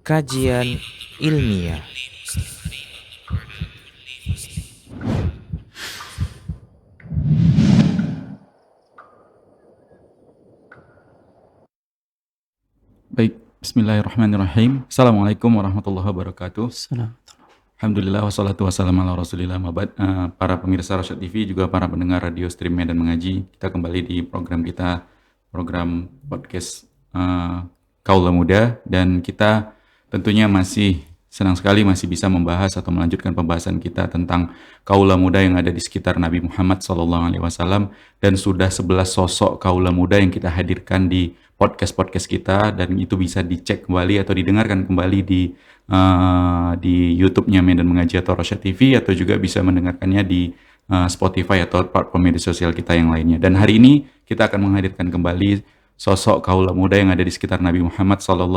Kajian ilmiah. Baik, bismillahirrahmanirrahim. Assalamualaikum warahmatullahi wabarakatuh. Salam. Alhamdulillah wassalatu wassalamu ala rasulillah mabad. Para pemirsa Rosyad TV, juga para pendengar radio stream Medan Mengaji, kita kembali di program kita, program podcast Kaula Muda, dan kita tentunya masih senang sekali masih bisa membahas atau melanjutkan pembahasan kita tentang kaula muda yang ada di sekitar Nabi Muhammad SAW, dan sudah 11 sosok kaula muda yang kita hadirkan di podcast-podcast kita, dan itu bisa dicek kembali atau didengarkan kembali di YouTube-nya Medan Mengaji atau Rosyad TV, atau juga bisa mendengarkannya di Spotify atau platform media sosial kita yang lainnya. Dan hari ini kita akan menghadirkan kembali sosok kaula muda yang ada di sekitar Nabi Muhammad SAW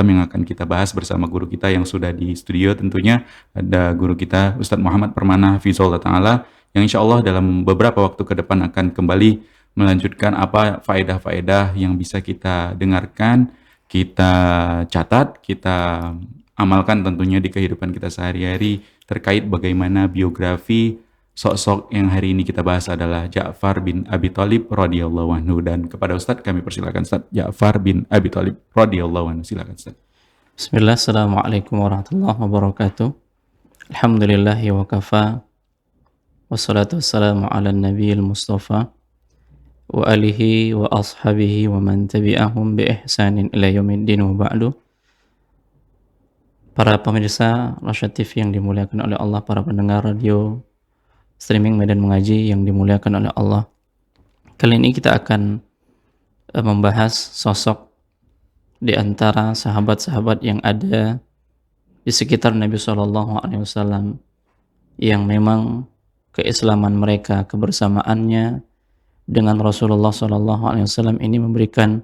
yang akan kita bahas bersama guru kita yang sudah di studio. Tentunya ada guru kita Ustadz Muhammad Permana Hafizahullah Ta'ala, yang insya Allah dalam beberapa waktu ke depan akan kembali melanjutkan apa faedah-faedah yang bisa kita dengarkan, kita catat, kita amalkan tentunya di kehidupan kita sehari-hari terkait bagaimana biografi sosok yang hari ini kita bahas adalah Ja'far bin Abi Thalib radhiyallahu anhu. Dan kepada Ustadz kami persilakan Ustadz Ja'far bin Abi Thalib radhiyallahu anhu. Silakan Ustadz. Bismillah, assalamualaikum warahmatullahi wabarakatuh. Alhamdulillahi wa kafa. Wassalatu wassalamu ala nabiyil mustafa wa alihi wa ashabihi wa man tabi'ahum bi ihsanin ila yaumiddin wa ba'du. Para pemirsa Rosyad TV yang dimuliakan oleh Allah, para pendengar radio streaming Medan Mengaji yang dimuliakan oleh Allah. Kali ini kita akan membahas sosok di antara sahabat-sahabat yang ada di sekitar Nabi SAW, yang memang keislaman mereka, kebersamaannya dengan Rasulullah SAW ini memberikan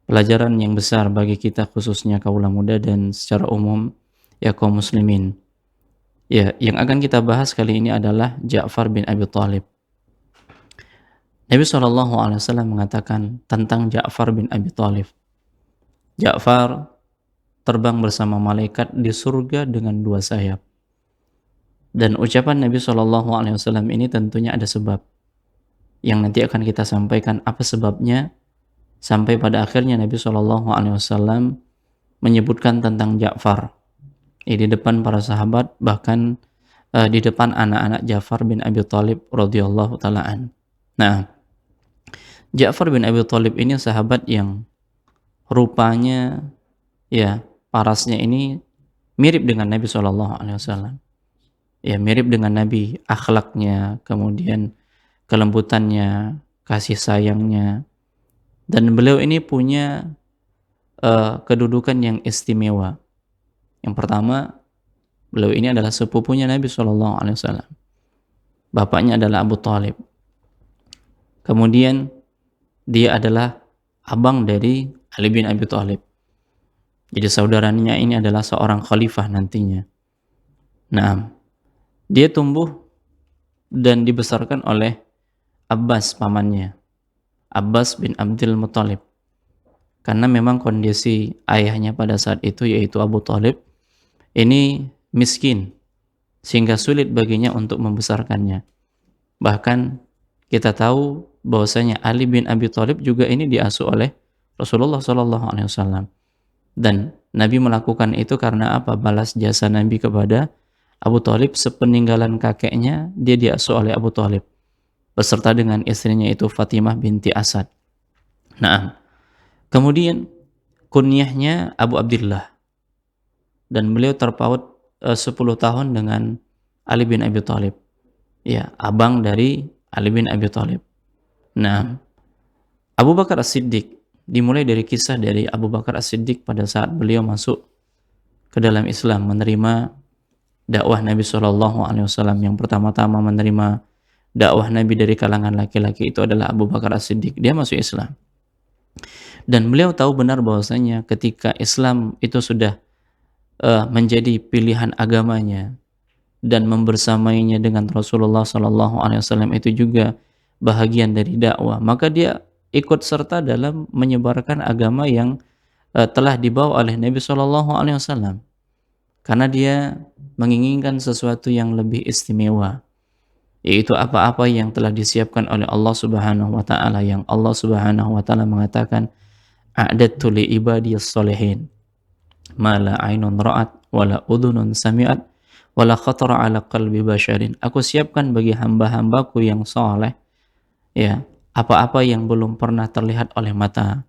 pelajaran yang besar bagi kita, khususnya kaula muda dan secara umum ya kaum muslimin. Ya, yang akan kita bahas kali ini adalah Ja'far bin Abi Thalib. Nabi SAW mengatakan tentang Ja'far bin Abi Thalib, Ja'far terbang bersama malaikat di surga dengan 2 sayap. Dan ucapan Nabi SAW ini tentunya ada sebab, yang nanti akan kita sampaikan apa sebabnya, sampai pada akhirnya Nabi SAW menyebutkan tentang Ja'far di depan para sahabat, bahkan di depan anak-anak Ja'far bin Abi Thalib radhiyallahu ta'ala an. Nah, Ja'far bin Abi Thalib ini sahabat yang rupanya, ya, parasnya ini mirip dengan Nabi SAW. Ya, mirip dengan Nabi, akhlaknya, kemudian kelembutannya, kasih sayangnya. Dan beliau ini punya kedudukan yang istimewa. Yang pertama, beliau ini adalah sepupunya Nabi SAW. Bapaknya adalah Abu Thalib. Kemudian dia adalah abang dari Ali bin Abi Thalib. Jadi saudaranya ini adalah seorang khalifah nantinya. Nah, dia tumbuh dan dibesarkan oleh Abbas, pamannya, Abbas bin Abdul Muthalib. Karena memang kondisi ayahnya pada saat itu, yaitu Abu Thalib, ini miskin, sehingga sulit baginya untuk membesarkannya. Bahkan kita tahu bahwasanya Ali bin Abi Thalib juga ini diasuh oleh Rasulullah SAW. Dan Nabi melakukan itu karena apa? Balas jasa Nabi kepada Abu Thalib. Sepeninggalan kakeknya, dia diasuh oleh Abu Thalib beserta dengan istrinya itu Fatimah binti Asad. Nah, kemudian kunyahnya Abu Abdillah, dan beliau terpaut 10 tahun dengan Ali bin Abi Thalib. Ya, abang dari Ali bin Abi Thalib. Nah, Abu Bakar As-Siddiq, dimulai dari kisah dari Abu Bakar As-Siddiq pada saat beliau masuk ke dalam Islam, menerima dakwah Nabi SAW. Yang pertama-tama menerima dakwah Nabi dari kalangan laki-laki itu adalah Abu Bakar As-Siddiq. Dia masuk Islam. Dan beliau tahu benar bahwasanya ketika Islam itu sudah menjadi pilihan agamanya dan membersamainya dengan Rasulullah SAW itu juga bahagian dari dakwah, maka dia ikut serta dalam menyebarkan agama yang telah dibawa oleh Nabi SAW, karena dia menginginkan sesuatu yang lebih istimewa, yaitu apa-apa yang telah disiapkan oleh Allah Subhanahu wa taala, yang Allah Subhanahu wa taala mengatakan, a'dadtu li ibadiyas sholihin ma la ainun ra'at wala udhunun sami'at wala khatara ala qalbi basyarin. Aku siapkan bagi hamba-hambaku yang soleh, ya, apa-apa yang belum pernah terlihat oleh mata,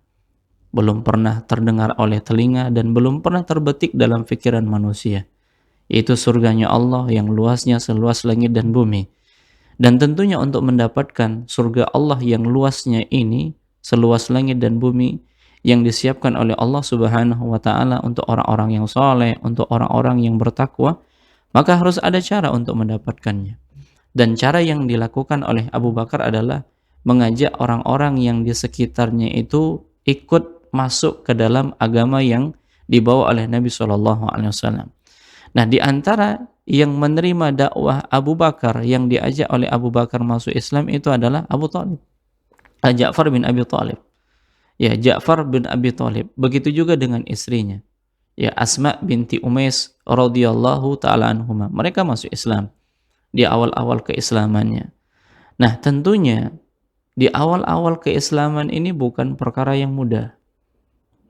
belum pernah terdengar oleh telinga, dan belum pernah terbetik dalam pikiran manusia, yaitu surganya Allah yang luasnya seluas langit dan bumi. Dan tentunya untuk mendapatkan surga Allah yang luasnya ini, seluas langit dan bumi, yang disiapkan oleh Allah Subhanahu wa taala untuk orang-orang yang soleh, untuk orang-orang yang bertakwa, maka harus ada cara untuk mendapatkannya. Dan cara yang dilakukan oleh Abu Bakar adalah mengajak orang-orang yang di sekitarnya itu ikut masuk ke dalam agama yang dibawa oleh Nabi SAW. Nah, di antara yang menerima dakwah Abu Bakar, yang diajak oleh Abu Bakar masuk Islam, itu adalah Abu Talib, Ja'far bin Abi Talib. Ya, Ja'far bin Abi Talib. Begitu juga dengan istrinya, ya, Asma binti Umais radhiyallahu taala anhuma. Mereka masuk Islam di awal-awal keislamannya. Nah, tentunya di awal-awal keislaman ini bukan perkara yang mudah.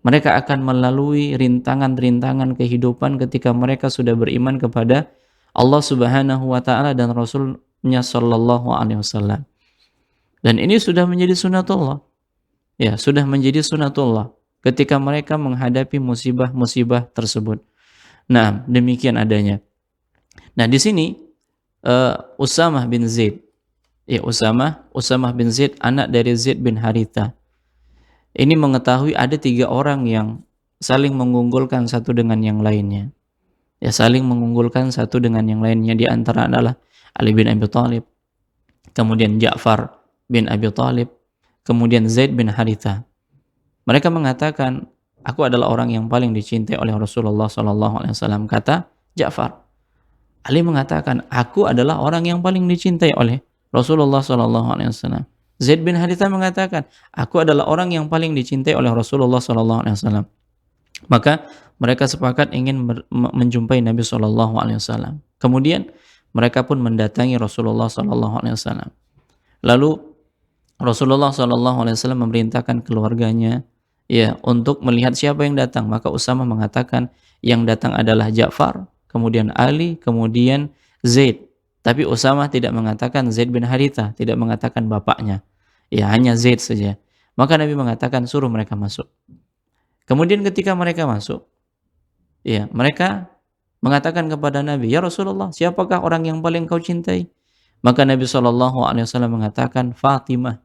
Mereka akan melalui rintangan-rintangan kehidupan ketika mereka sudah beriman kepada Allah Subhanahu wa taala dan Rasulnya sallallahu alaihi wasallam. Dan ini sudah menjadi sunatullah. Ya, sudah menjadi sunatullah ketika mereka menghadapi musibah-musibah tersebut. Nah, demikian adanya. Nah, di sini Usamah bin Zaid. Ya, Usamah bin Zaid, anak dari Zaid bin Haritha. Ini mengetahui ada 3 orang yang saling mengunggulkan satu dengan yang lainnya. Ya, saling mengunggulkan satu dengan yang lainnya. Di antara adalah Ali bin Abi Thalib, kemudian Ja'far bin Abi Thalib, kemudian Zaid bin Haritha. Mereka mengatakan, aku adalah orang yang paling dicintai oleh Rasulullah SAW, kata Ja'far. Ali mengatakan, aku adalah orang yang paling dicintai oleh Rasulullah SAW. Zaid bin Haritha mengatakan, aku adalah orang yang paling dicintai oleh Rasulullah SAW. Maka mereka sepakat ingin menjumpai Nabi SAW. Kemudian mereka pun mendatangi Rasulullah SAW. Lalu Rasulullah SAW memerintahkan keluarganya, ya, untuk melihat siapa yang datang. Maka Usamah mengatakan yang datang adalah Ja'far, kemudian Ali, kemudian Zaid. Tapi Usamah tidak mengatakan Zaid bin Haritha, tidak mengatakan bapaknya. Ya, hanya Zaid saja. Maka Nabi mengatakan suruh mereka masuk. Kemudian ketika mereka masuk, ya, mereka mengatakan kepada Nabi, ya Rasulullah, siapakah orang yang paling kau cintai? Maka Nabi SAW mengatakan Fatimah.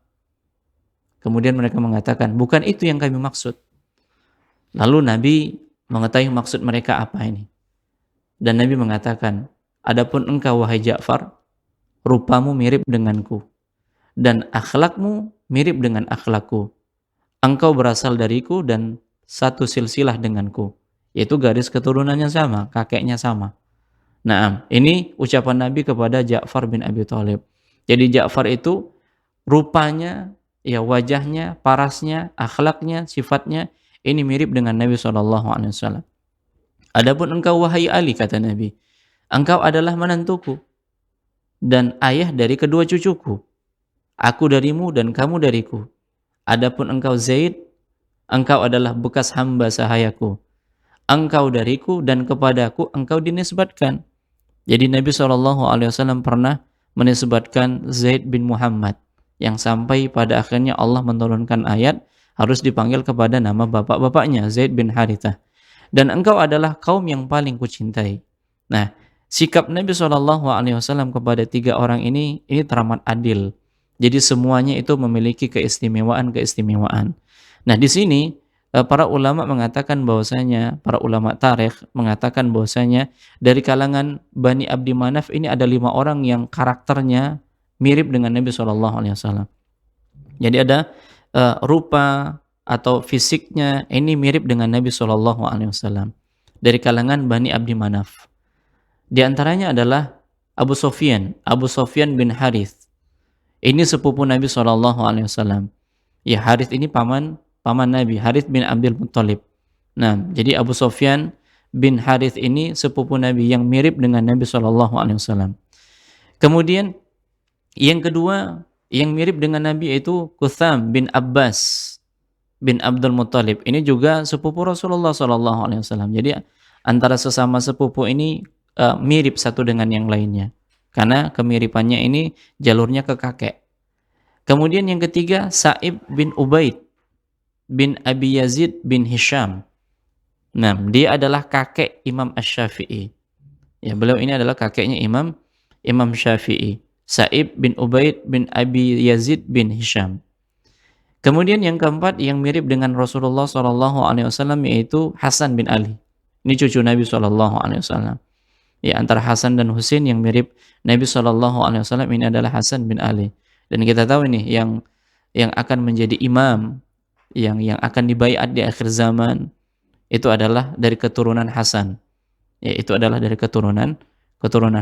Kemudian mereka mengatakan, bukan itu yang kami maksud. Lalu Nabi mengetahui maksud mereka apa ini. Dan Nabi mengatakan, adapun engkau wahai Ja'far, rupamu mirip denganku, dan akhlakmu mirip dengan akhlakku. Engkau berasal dariku dan satu silsilah denganku, yaitu garis keturunannya sama, kakeknya sama. Nah, ini ucapan Nabi kepada Ja'far bin Abi Thalib. Jadi Ja'far itu rupanya, ya, wajahnya, parasnya, akhlaknya, sifatnya ini mirip dengan Nabi SAW. Adapun engkau wahai Ali, kata Nabi, engkau adalah menantuku dan ayah dari kedua cucuku. Aku darimu dan kamu dariku. Adapun engkau Zaid, engkau adalah bekas hamba sahayaku. Engkau dariku dan kepadaku engkau dinisbatkan. Jadi Nabi SAW pernah menisbatkan Zaid bin Muhammad, yang sampai pada akhirnya Allah menurunkan ayat harus dipanggil kepada nama bapak-bapaknya, Zaid bin Haritha. Dan engkau adalah kaum yang paling kucintai. Nah, sikap Nabi SAW kepada 3 orang ini teramat adil. Jadi semuanya itu memiliki keistimewaan-keistimewaan. Nah, di sini para ulama mengatakan bahwasanya, para ulama tarikh mengatakan bahwasanya dari kalangan Bani Abdi Manaf ini ada 5 orang yang karakternya mirip dengan Nabi SAW. Jadi ada rupa atau fisiknya ini mirip dengan Nabi SAW dari kalangan Bani Abdi Manaf. Di antaranya adalah Abu Sufyan bin Harith. Ini sepupu Nabi SAW. Ya, Harith ini paman Nabi, Harith bin Abdul Muttalib. Nah, jadi Abu Sufyan bin Harith ini sepupu Nabi yang mirip dengan Nabi SAW. Kemudian yang kedua yang mirip dengan Nabi yaitu Qutham bin Abbas bin Abdul Muttalib. Ini juga sepupu Rasulullah SAW. Jadi antara sesama sepupu ini mirip satu dengan yang lainnya. Karena kemiripannya ini jalurnya ke kakek. Kemudian yang ketiga Sa'ib bin Ubaid bin Abi Yazid bin Hisham. Nah, dia adalah kakek Imam Asy-Syafi'i. Ya, beliau ini adalah kakeknya Imam Syafi'i. Sa'ib bin Ubaid bin Abi Yazid bin Hisham. Kemudian yang keempat yang mirip dengan Rasulullah SAW yaitu Hasan bin Ali. Ini cucu Nabi SAW. Ya, antara Hasan dan Husain yang mirip Nabi SAW ini adalah Hasan bin Ali. Dan kita tahu ini yang akan menjadi imam, yang akan dibaiat di akhir zaman, itu adalah dari keturunan Hasan. Ya, itu adalah dari keturunan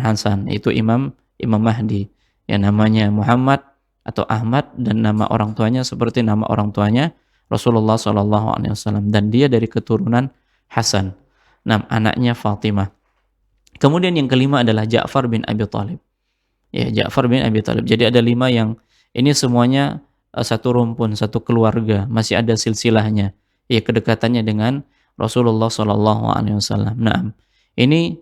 Hasan, yaitu Imam Mahdi. Yang namanya Muhammad atau Ahmad dan nama orang tuanya seperti nama orang tuanya Rasulullah SAW, dan dia dari keturunan Hasan. Nah, anaknya Fatimah. Kemudian yang kelima adalah Ja'far bin Abi Thalib. Ya, Ja'far bin Abi Thalib. Jadi ada 5 yang ini semuanya satu rumpun, satu keluarga, masih ada silsilahnya. Ya, kedekatannya dengan Rasulullah SAW. Nah, ini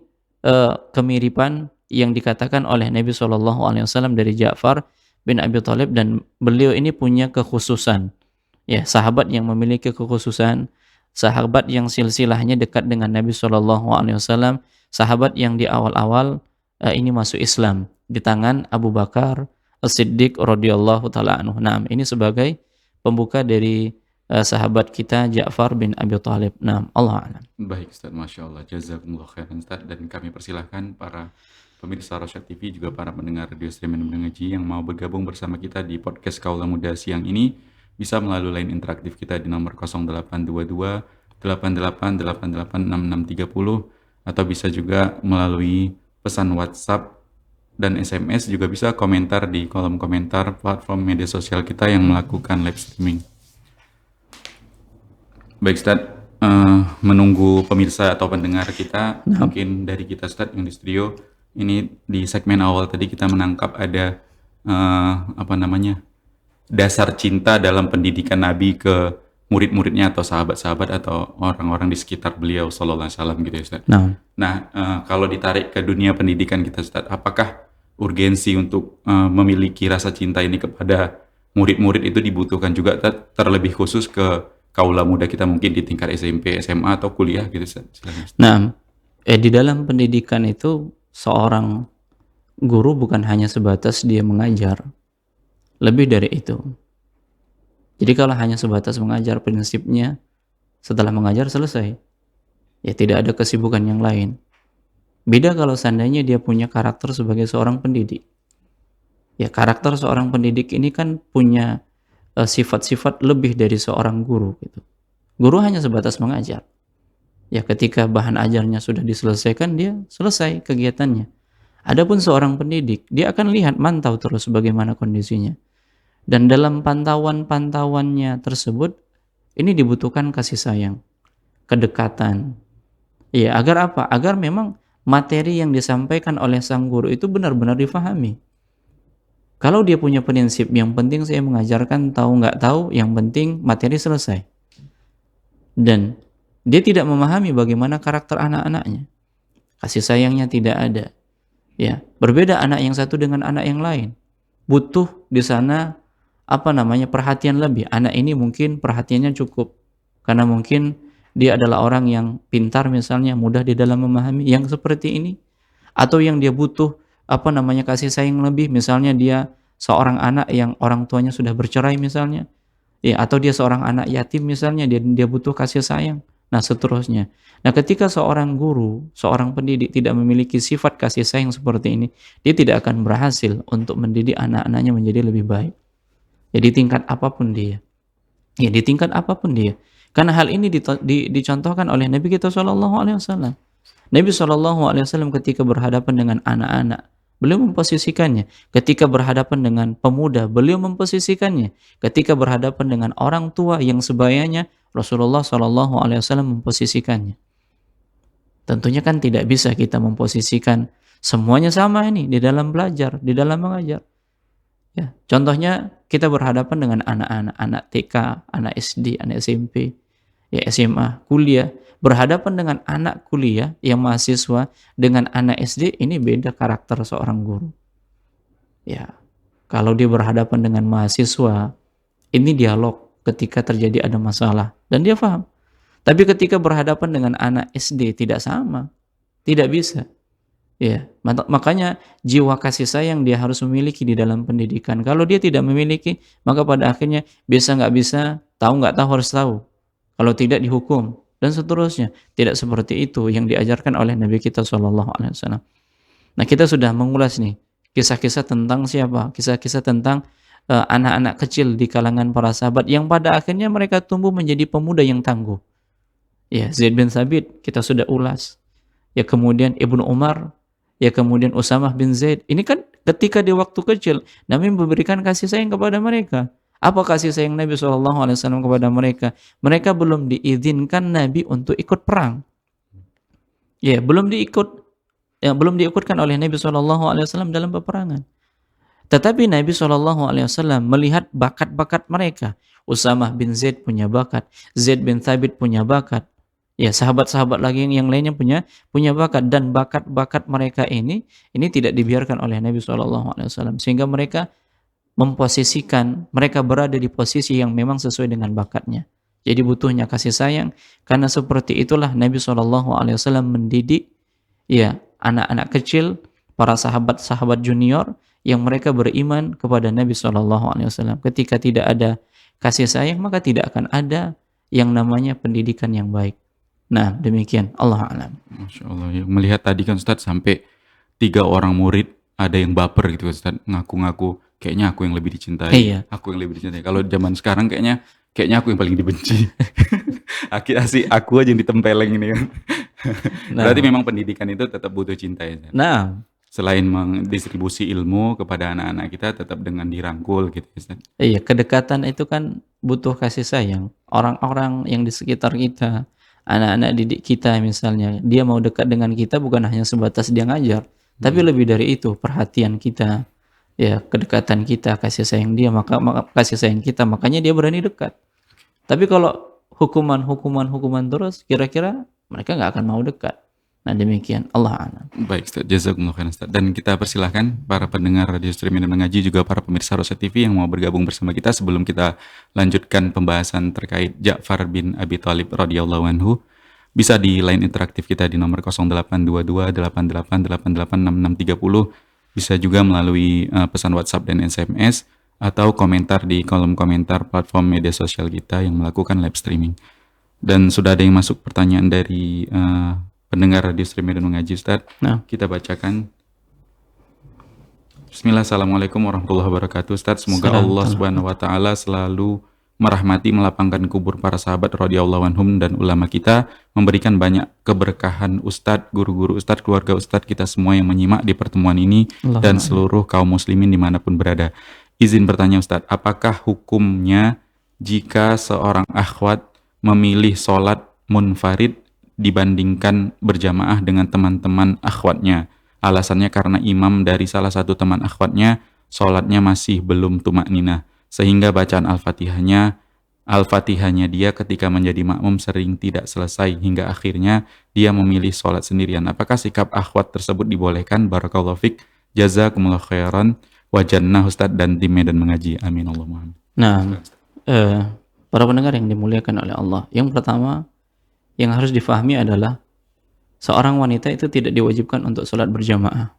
kemiripan yang dikatakan oleh Nabi SAW dari Ja'far bin Abi Thalib, dan beliau ini punya kekhususan. Ya, sahabat yang memiliki kekhususan, sahabat yang silsilahnya dekat dengan Nabi SAW, sahabat yang di awal-awal ini masuk Islam di tangan Abu Bakar As-Siddiq radhiyallahu taala anhu. Nah, ini sebagai pembuka dari sahabat kita Ja'far bin Abi Thalib. Nah, Allah a'lam. Baik Ustaz, Masya Allah, jazakumullah khairan Ustaz. Dan kami persilahkan para pemirsa Rosyad TV, juga para pendengar radio stream dan mengaji yang mau bergabung bersama kita di podcast Kaula Muda siang ini, bisa melalui line interaktif kita di nomor 0822 88886630, atau bisa juga melalui pesan WhatsApp dan SMS, juga bisa komentar di kolom komentar platform media sosial kita yang melakukan live streaming. Baik Ustaz, menunggu pemirsa atau pendengar kita, mungkin dari kita Ustaz yang di studio, ini di segmen awal tadi kita menangkap ada dasar cinta dalam pendidikan Nabi ke murid-muridnya atau sahabat-sahabat atau orang-orang di sekitar beliau sallallahu alaihi wasallam gitu ya Ustaz. Nah, kalau ditarik ke dunia pendidikan kita Ustaz, apakah urgensi untuk memiliki rasa cinta ini kepada murid-murid itu dibutuhkan juga terlebih khusus ke kaula muda kita mungkin di tingkat SMP, SMA atau kuliah gitu Ustaz? Nah, di dalam pendidikan itu seorang guru bukan hanya sebatas dia mengajar, lebih dari itu. Jadi kalau hanya sebatas mengajar, prinsipnya setelah mengajar selesai, ya tidak ada kesibukan yang lain. Beda kalau seandainya dia punya karakter sebagai seorang pendidik. Ya, karakter seorang pendidik ini kan punya sifat-sifat lebih dari seorang guru gitu. Guru hanya sebatas mengajar. Ya, ketika bahan ajarnya sudah diselesaikan, dia selesai kegiatannya. Adapun seorang pendidik, dia akan lihat, mantau terus bagaimana kondisinya. Dan dalam pantauannya tersebut, ini dibutuhkan kasih sayang, kedekatan. Ya, agar apa? Agar memang materi yang disampaikan oleh sang guru itu benar-benar difahami. Kalau dia punya prinsip, yang penting saya mengajarkan, tahu nggak tahu, yang penting materi selesai. Dan dia tidak memahami bagaimana karakter anak-anaknya. Kasih sayangnya tidak ada. Ya, berbeda anak yang satu dengan anak yang lain. Butuh di sana perhatian lebih. Anak ini mungkin perhatiannya cukup karena mungkin dia adalah orang yang pintar misalnya, mudah di dalam memahami yang seperti ini. Atau yang dia butuh kasih sayang lebih, misalnya dia seorang anak yang orang tuanya sudah bercerai misalnya. Ya, atau dia seorang anak yatim misalnya, dia butuh kasih sayang. Nah, seterusnya. Nah, ketika seorang guru, seorang pendidik tidak memiliki sifat kasih sayang seperti ini, dia tidak akan berhasil untuk mendidik anak-anaknya menjadi lebih baik. Ya, di tingkat apapun dia. Ya, di tingkat apapun dia. Karena hal ini dicontohkan oleh Nabi kita SAW. Nabi SAW ketika berhadapan dengan anak-anak, beliau memposisikannya. Ketika berhadapan dengan pemuda, beliau memposisikannya. Ketika berhadapan dengan orang tua yang sebayanya, Rasulullah SAW memposisikannya. Tentunya kan tidak bisa kita memposisikan semuanya sama ini di dalam belajar, di dalam mengajar. Ya, contohnya kita berhadapan dengan anak-anak, anak TK, anak SD, anak SMP, ya SMA, kuliah, berhadapan dengan anak kuliah yang mahasiswa dengan anak SD, ini beda karakter seorang guru. Ya, kalau dia berhadapan dengan mahasiswa, ini dialog ketika terjadi ada masalah dan dia paham. Tapi ketika berhadapan dengan anak SD tidak sama, tidak bisa. Ya, makanya jiwa kasih sayang dia harus memiliki di dalam pendidikan. Kalau dia tidak memiliki, maka pada akhirnya bisa nggak bisa, tahu nggak tahu harus tahu. Kalau tidak dihukum dan seterusnya. Tidak seperti itu yang diajarkan oleh Nabi kita SAW. Nah, kita sudah mengulas nih kisah-kisah tentang siapa? Kisah-kisah tentang anak-anak kecil di kalangan para sahabat yang pada akhirnya mereka tumbuh menjadi pemuda yang tangguh. Ya, Zaid bin Thabit kita sudah ulas. Ya, kemudian Ibnu Umar, ya kemudian Usamah bin Zaid. Ini kan ketika di waktu kecil Nabi memberikan kasih sayang kepada mereka. Apa kasih sayang Nabi SAW kepada mereka? Mereka belum diizinkan Nabi untuk ikut perang. Ya, belum diikutkan oleh Nabi SAW dalam peperangan. Tetapi Nabi SAW melihat bakat-bakat mereka. Usamah bin Zaid punya bakat, Zaid bin Thabit punya bakat. Ya, sahabat-sahabat lagi yang lainnya punya bakat, dan bakat-bakat mereka ini tidak dibiarkan oleh Nabi SAW, sehingga mereka memposisikan, mereka berada di posisi yang memang sesuai dengan bakatnya. Jadi butuhnya kasih sayang, karena seperti itulah Nabi SAW mendidik ya anak-anak kecil, para sahabat-sahabat junior yang mereka beriman kepada Nabi SAW. Ketika tidak ada kasih sayang, maka tidak akan ada yang namanya pendidikan yang baik. Nah, demikian. Allah a'lam. Masya Allah. Ya. Melihat tadi kan Ustadz sampai 3 orang murid ada yang baper gitu Ustadz, ngaku-ngaku kayaknya aku yang lebih dicintai. Iya. Aku yang lebih dicintai. Kalau zaman sekarang kayaknya aku yang paling dibenci. Aku aja yang ditempeleng ini kan. Nah. Berarti memang pendidikan itu tetap butuh cinta ya Ustadz. Nah, Selain mendistribusi ilmu kepada anak-anak kita, tetap dengan dirangkul gitu Ustadz. iya, kedekatan itu kan butuh kasih sayang. Orang-orang yang di sekitar kita, anak-anak didik kita misalnya, dia mau dekat dengan kita bukan hanya sebatas dia ngajar, tapi lebih dari itu, perhatian kita, ya kedekatan kita, kasih sayang dia, maka kasih sayang kita, makanya dia berani dekat. Tapi kalau hukuman terus, kira-kira mereka nggak akan mau dekat. Nah, demikian. Allah a'lam. Baik Ustaz, jazakumullah khairan Ustaz. Dan kita persilahkan para pendengar radio streaming dan mengaji, juga para pemirsa Rosyad TV yang mau bergabung bersama kita sebelum kita lanjutkan pembahasan terkait Ja'far bin Abi Thalib radhiyallahu anhu. Bisa di line interaktif kita di nomor 082288886630. Bisa juga melalui pesan WhatsApp dan SMS, atau komentar di kolom komentar platform media sosial kita yang melakukan live streaming. Dan sudah ada yang masuk pertanyaan dari pendengar radio streaming dan mengaji Ustaz. Nah. Kita bacakan. Bismillah, assalamualaikum warahmatullahi wabarakatuh Ustaz. Semoga Allah subhanahu wa ta'ala selalu merahmati, melapangkan kubur para sahabat radhiyallahu anhum dan ulama kita, memberikan banyak keberkahan Ustadz, guru-guru Ustadz, keluarga Ustadz, kita semua yang menyimak di pertemuan ini, dan seluruh kaum muslimin dimanapun berada. Izin bertanya Ustadz, apakah hukumnya jika seorang akhwat memilih sholat munfarid dibandingkan berjamaah dengan teman-teman akhwatnya? Alasannya karena imam dari salah satu teman akhwatnya sholatnya masih belum tumakninah, sehingga bacaan Al-Fatihahnya dia ketika menjadi makmum sering tidak selesai, hingga akhirnya dia memilih sholat sendirian. Apakah sikap akhwat tersebut dibolehkan? Barakallahu fik, jazakumullah khairan, wa jannah Ustadz dan tim Medan Mengaji. Amin Allahumma. Nah, para pendengar yang dimuliakan oleh Allah, yang pertama yang harus difahami adalah seorang wanita itu tidak diwajibkan untuk sholat berjamaah,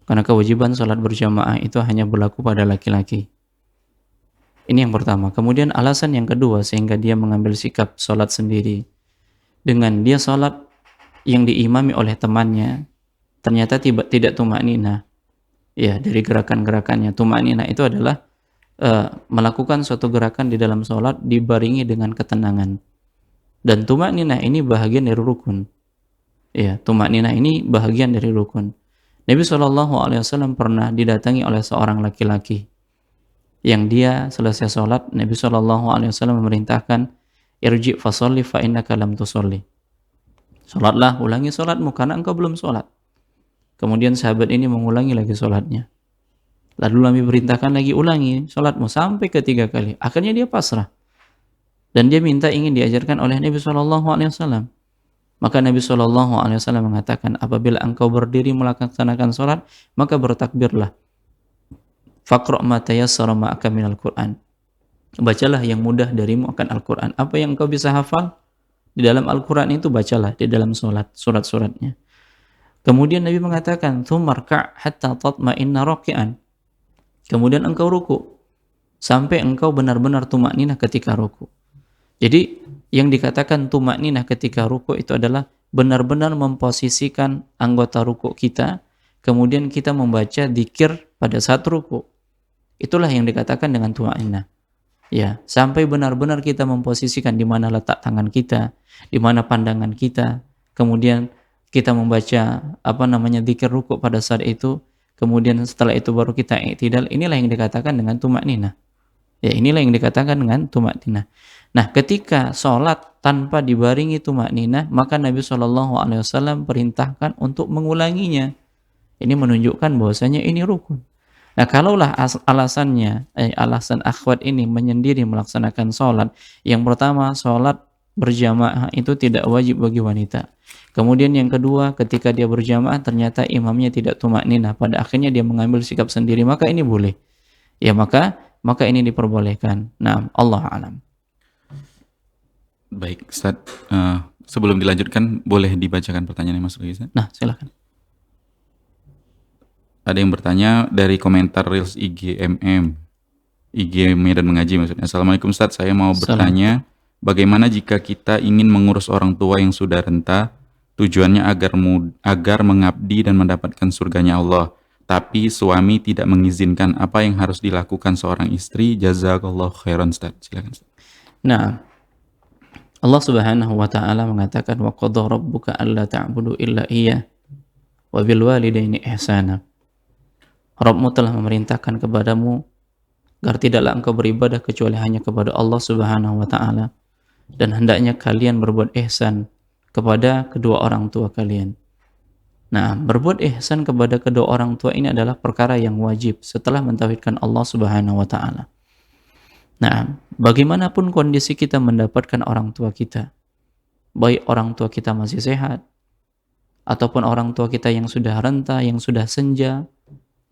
karena kewajiban sholat berjamaah itu hanya berlaku pada laki-laki. Ini yang pertama. Kemudian alasan yang kedua sehingga dia mengambil sikap sholat sendiri, dengan dia sholat yang diimami oleh temannya ternyata tidak tumakninah, ya, dari gerakan-gerakannya. Tumakninah itu adalah melakukan suatu gerakan di dalam sholat dibaringi dengan ketenangan, dan tumakninah ini bahagian dari rukun. Ya, tumakninah ini bahagian dari rukun. Nabi SAW pernah didatangi oleh seorang laki-laki yang dia selesai sholat, Nabi SAW memerintahkan, irji fasolli fa innaka lam tusolli. Sholatlah, ulangi sholatmu karena engkau belum sholat. Kemudian sahabat ini mengulangi lagi sholatnya. Lalu Nabi perintahkan lagi, ulangi sholatmu sampai ketiga kali. Akhirnya dia pasrah. Dan dia minta ingin diajarkan oleh Nabi SAW. Maka Nabi SAW mengatakan, apabila engkau berdiri melaksanakan sholat, maka bertakbirlah. Faqra' ma tayassara ma'aka minal Qur'an. Bacalah yang mudah darimu akan Al-Quran. Apa yang engkau bisa hafal di dalam Al-Quran itu bacalah di dalam sholat, surat-suratnya. Kemudian Nabi mengatakan, "Tsummarka' hatta tatma'inna raki'an." Kemudian engkau ruku sampai engkau benar-benar tumakninah ketika ruku. Jadi yang dikatakan tumakninah ketika ruku itu adalah benar-benar memposisikan anggota ruku kita, kemudian kita membaca dzikir pada saat ruku. Itulah yang dikatakan dengan tumakninah. Ya, sampai benar-benar kita memposisikan di mana letak tangan kita, di mana pandangan kita, kemudian kita membaca dzikir ruku pada saat itu, kemudian setelah itu baru kita i'tidal. Inilah yang dikatakan dengan tumakninah. Ya, inilah yang dikatakan dengan tumakninah. Nah, ketika sholat tanpa dibaringi tumakninah, maka Nabi SAW perintahkan untuk mengulanginya. Ini menunjukkan bahwasanya ini rukun. Nah, kalaulah alasan akhwat ini menyendiri melaksanakan sholat, yang pertama, sholat berjamaah itu tidak wajib bagi wanita. Kemudian yang kedua, ketika dia berjamaah ternyata imamnya tidak tumakninah, pada akhirnya dia mengambil sikap sendiri, maka ini boleh. Ya, maka ini diperbolehkan. Nah, Allah alam. Baik, Ustaz. Sebelum dilanjutkan, boleh dibacakan pertanyaannya Mas Ustaz? Nah, silakan. Ada yang bertanya dari komentar Reels IG Medan Mengaji maksudnya. Assalamualaikum Ustaz, saya mau bertanya, bagaimana jika kita ingin mengurus orang tua yang sudah renta, tujuannya agar mengabdi dan mendapatkan surganya Allah, tapi suami tidak mengizinkan, apa yang harus dilakukan seorang istri? Jazakallahu khairan Ustaz. Silakan Ustaz. Nah, Allah Subhanahu wa taala mengatakan, wa qadha rabbuka alla ta'budu illa iyyah wa bil walidaini ihsana. Rabbmu telah memerintahkan kepadamu agar tidaklah engkau beribadah kecuali hanya kepada Allah Subhanahu wa taala, dan hendaknya kalian berbuat ihsan kepada kedua orang tua kalian. Nah, berbuat ihsan kepada kedua orang tua ini adalah perkara yang wajib setelah mentauhidkan Allah Subhanahu wa taala. Nah, bagaimanapun kondisi kita mendapatkan orang tua kita, baik orang tua kita masih sehat ataupun orang tua kita yang sudah renta, yang sudah senja,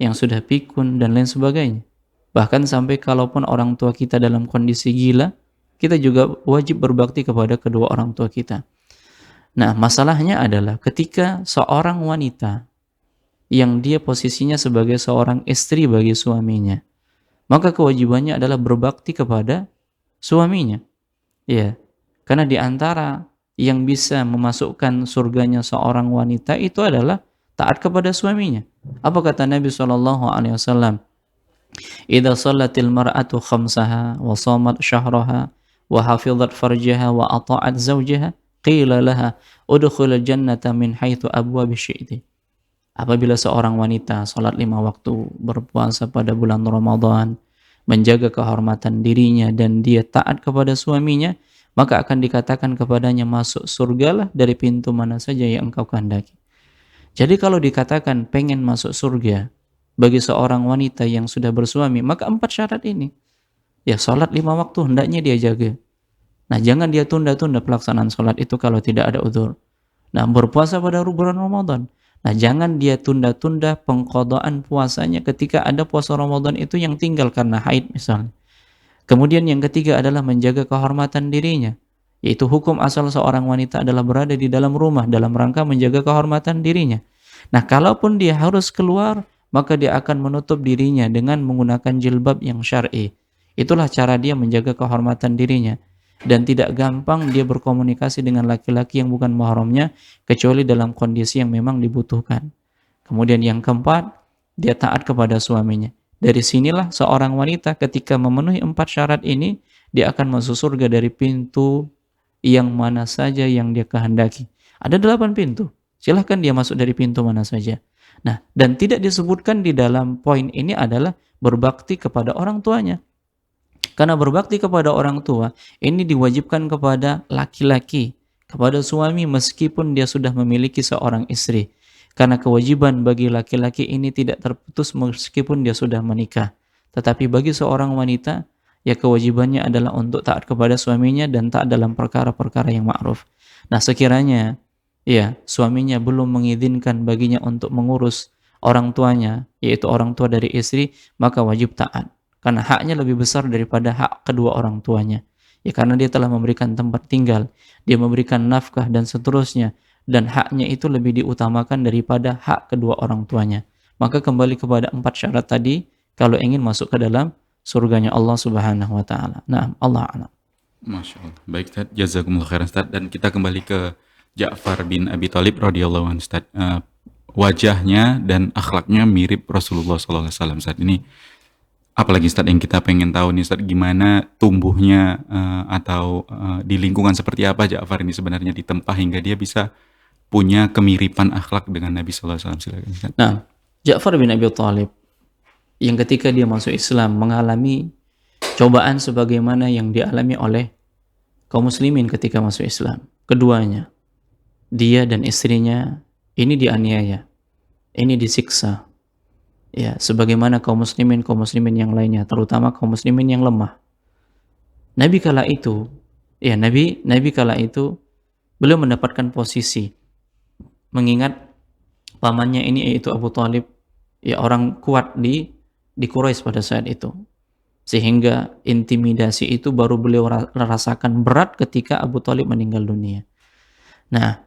yang sudah pikun dan lain sebagainya. Bahkan sampai kalaupun orang tua kita dalam kondisi gila, kita juga wajib berbakti kepada kedua orang tua kita. Nah, masalahnya adalah ketika seorang wanita yang dia posisinya sebagai seorang istri bagi suaminya, maka kewajibannya adalah berbakti kepada suaminya. Ya, karena di antara yang bisa memasukkan surganya seorang wanita itu adalah taat kepada suaminya. Apa kata Nabi SAW? Idza shallatil mar'atu khamsaha wa shamat syahraha wa hafizat farjaha wa ata'at zawjaha qila laha udkhulil jannata min haitsu abwabi syi'ti. Apabila seorang wanita salat 5 waktu, berpuasa pada bulan Ramadan, menjaga kehormatan dirinya dan dia taat kepada suaminya, maka akan dikatakan kepadanya, masuk surgalah dari pintu mana saja yang engkau kehendaki. Jadi kalau dikatakan pengen masuk surga bagi seorang wanita yang sudah bersuami, maka 4 syarat ini. Ya, salat 5 waktu hendaknya dia jaga. Nah, jangan dia tunda-tunda pelaksanaan salat itu kalau tidak ada udzur. Nah, berpuasa pada bulan Ramadan. Nah, jangan dia tunda-tunda pengqadaan puasanya ketika ada puasa Ramadan itu yang tinggal karena haid misalnya. Kemudian yang ketiga adalah menjaga kehormatan dirinya. Yaitu hukum asal seorang wanita adalah berada di dalam rumah dalam rangka menjaga kehormatan dirinya. Nah, kalaupun dia harus keluar, maka dia akan menutup dirinya dengan menggunakan jilbab yang syar'i. Itulah cara dia menjaga kehormatan dirinya. Dan tidak gampang dia berkomunikasi dengan laki-laki yang bukan mahramnya, kecuali dalam kondisi yang memang dibutuhkan. Kemudian yang keempat, dia taat kepada suaminya. Dari sinilah seorang wanita ketika memenuhi 4 syarat ini, dia akan masuk surga dari pintu yang mana saja yang dia kehendaki. Ada 8 pintu. Silahkan dia masuk dari pintu mana saja. Nah, dan tidak disebutkan di dalam poin ini adalah berbakti kepada orang tuanya. Karena berbakti kepada orang tua ini diwajibkan kepada laki-laki, kepada suami meskipun dia sudah memiliki seorang istri. Karena kewajiban bagi laki-laki ini tidak terputus meskipun dia sudah menikah. Tetapi bagi seorang wanita, ya kewajibannya adalah untuk taat kepada suaminya dan taat dalam perkara-perkara yang ma'ruf. Nah, sekiranya ya suaminya belum mengizinkan baginya untuk mengurus orang tuanya, yaitu orang tua dari istri, maka wajib taat. Karena haknya lebih besar daripada hak kedua orang tuanya. Ya karena dia telah memberikan tempat tinggal, dia memberikan nafkah dan seterusnya, dan haknya itu lebih diutamakan daripada hak kedua orang tuanya. Maka kembali kepada 4 syarat tadi kalau ingin masuk ke dalam surganya Allah Subhanahu wa taala. Nah, Allah a'lam. Masya Allah. Baik Ustaz, jazakumullah khairan Ustaz. Dan kita kembali ke Ja'far bin Abi Thalib radhiyallahu anhu Ustaz. Wajahnya dan akhlaknya mirip Rasulullah SAW saat ini. Apalagi Ustaz yang kita pengen tahu nih Ustaz, gimana tumbuhnya atau di lingkungan seperti apa Ja'far ini sebenarnya ditempa hingga dia bisa punya kemiripan akhlak dengan Nabi SAW. Silakan Ustaz. Nah, Ja'far bin Abi Thalib yang ketika dia masuk Islam mengalami cobaan sebagaimana yang dialami oleh kaum muslimin ketika masuk Islam. Keduanya, dia dan istrinya ini dianiaya, ini disiksa. Ya, sebagaimana kaum muslimin yang lainnya, terutama kaum muslimin yang lemah. Nabi kala itu beliau mendapatkan posisi mengingat pamannya ini yaitu Abu Thalib, ya orang kuat di Quraisy pada saat itu. Sehingga intimidasi itu baru beliau rasakan berat ketika Abu Thalib meninggal dunia. Nah,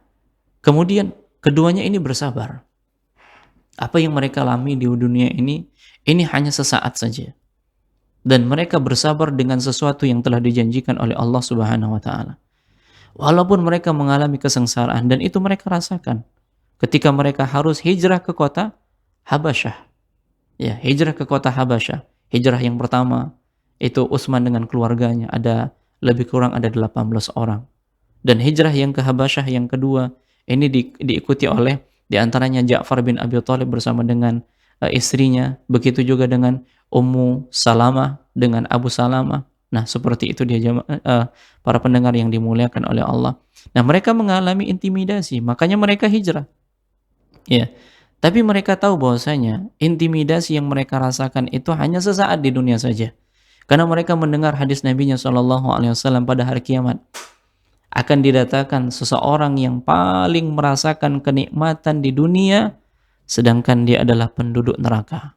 kemudian keduanya ini bersabar. Apa yang mereka alami di dunia ini hanya sesaat saja. Dan mereka bersabar dengan sesuatu yang telah dijanjikan oleh Allah Subhanahu wa taala. Walaupun mereka mengalami kesengsaraan, dan itu mereka rasakan ketika mereka harus hijrah ke kota Habasyah. Ya, hijrah ke kota Habasyah. Hijrah yang pertama itu Utsman dengan keluarganya, ada lebih kurang ada 18 orang. Dan hijrah yang ke Habasyah yang kedua ini diikuti oleh di antaranya Ja'far bin Abi Thalib bersama dengan istrinya, begitu juga dengan Ummu Salamah dengan Abu Salamah. Nah, seperti itu dia para pendengar yang dimuliakan oleh Allah. Nah, mereka mengalami intimidasi, makanya mereka hijrah. Ya. Tapi mereka tahu bahwasanya intimidasi yang mereka rasakan itu hanya sesaat di dunia saja. Karena mereka mendengar hadis Nabi-Nya SAW pada hari kiamat. Akan didatangkan seseorang yang paling merasakan kenikmatan di dunia, sedangkan dia adalah penduduk neraka.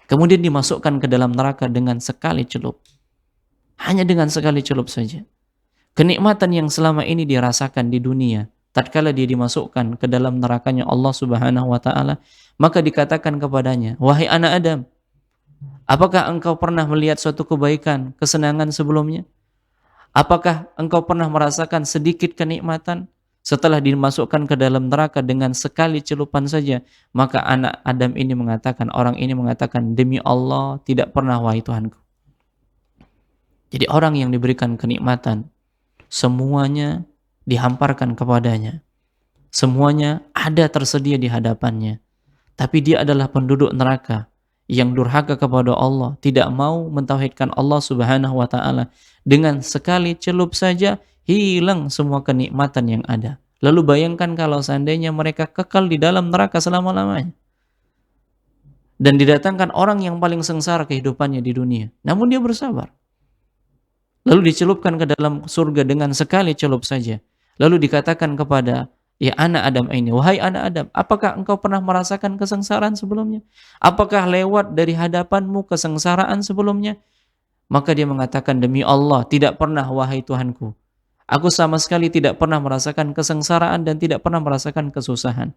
Kemudian dimasukkan ke dalam neraka dengan sekali celup. Hanya dengan sekali celup saja. Kenikmatan yang selama ini dirasakan di dunia, tatkala dia dimasukkan ke dalam nerakanya Allah Subhanahu wa taala, maka dikatakan kepadanya, "Wahai anak Adam, apakah engkau pernah melihat suatu kebaikan, kesenangan sebelumnya? Apakah engkau pernah merasakan sedikit kenikmatan?" Setelah dimasukkan ke dalam neraka dengan sekali celupan saja, maka anak Adam ini mengatakan, orang ini mengatakan, "Demi Allah, tidak pernah wahai Tuhanku." Jadi orang yang diberikan kenikmatan, semuanya dihamparkan kepadanya. Semuanya ada tersedia di hadapannya. Tapi dia adalah penduduk neraka yang durhaka kepada Allah, tidak mau mentauhidkan Allah Subhanahu wa taala. Dengan sekali celup saja hilang semua kenikmatan yang ada. Lalu bayangkan kalau seandainya mereka kekal di dalam neraka selama-lamanya. Dan didatangkan orang yang paling sengsara kehidupannya di dunia. Namun dia bersabar. Lalu dicelupkan ke dalam surga dengan sekali celup saja. Lalu dikatakan kepada anak Adam ini, "Wahai anak Adam, apakah engkau pernah merasakan kesengsaraan sebelumnya? Apakah lewat dari hadapanmu kesengsaraan sebelumnya?" Maka dia mengatakan, "Demi Allah, tidak pernah wahai Tuhanku. Aku sama sekali tidak pernah merasakan kesengsaraan dan tidak pernah merasakan kesusahan."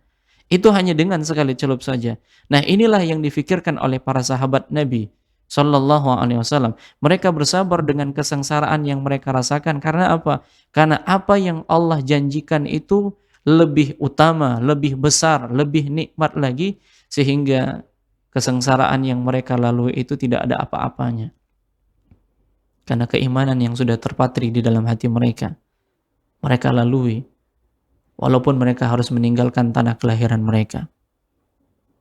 Itu hanya dengan sekali celup saja. Nah, inilah yang difikirkan oleh para sahabat Nabi Sallallahu alaihi wasallam. Mereka bersabar dengan kesengsaraan yang mereka rasakan. Karena apa? Karena apa yang Allah janjikan itu lebih utama, lebih besar, lebih nikmat lagi, sehingga kesengsaraan yang mereka lalui itu tidak ada apa-apanya. Karena keimanan yang sudah terpatri di dalam hati mereka, mereka lalui, walaupun mereka harus meninggalkan tanah kelahiran mereka.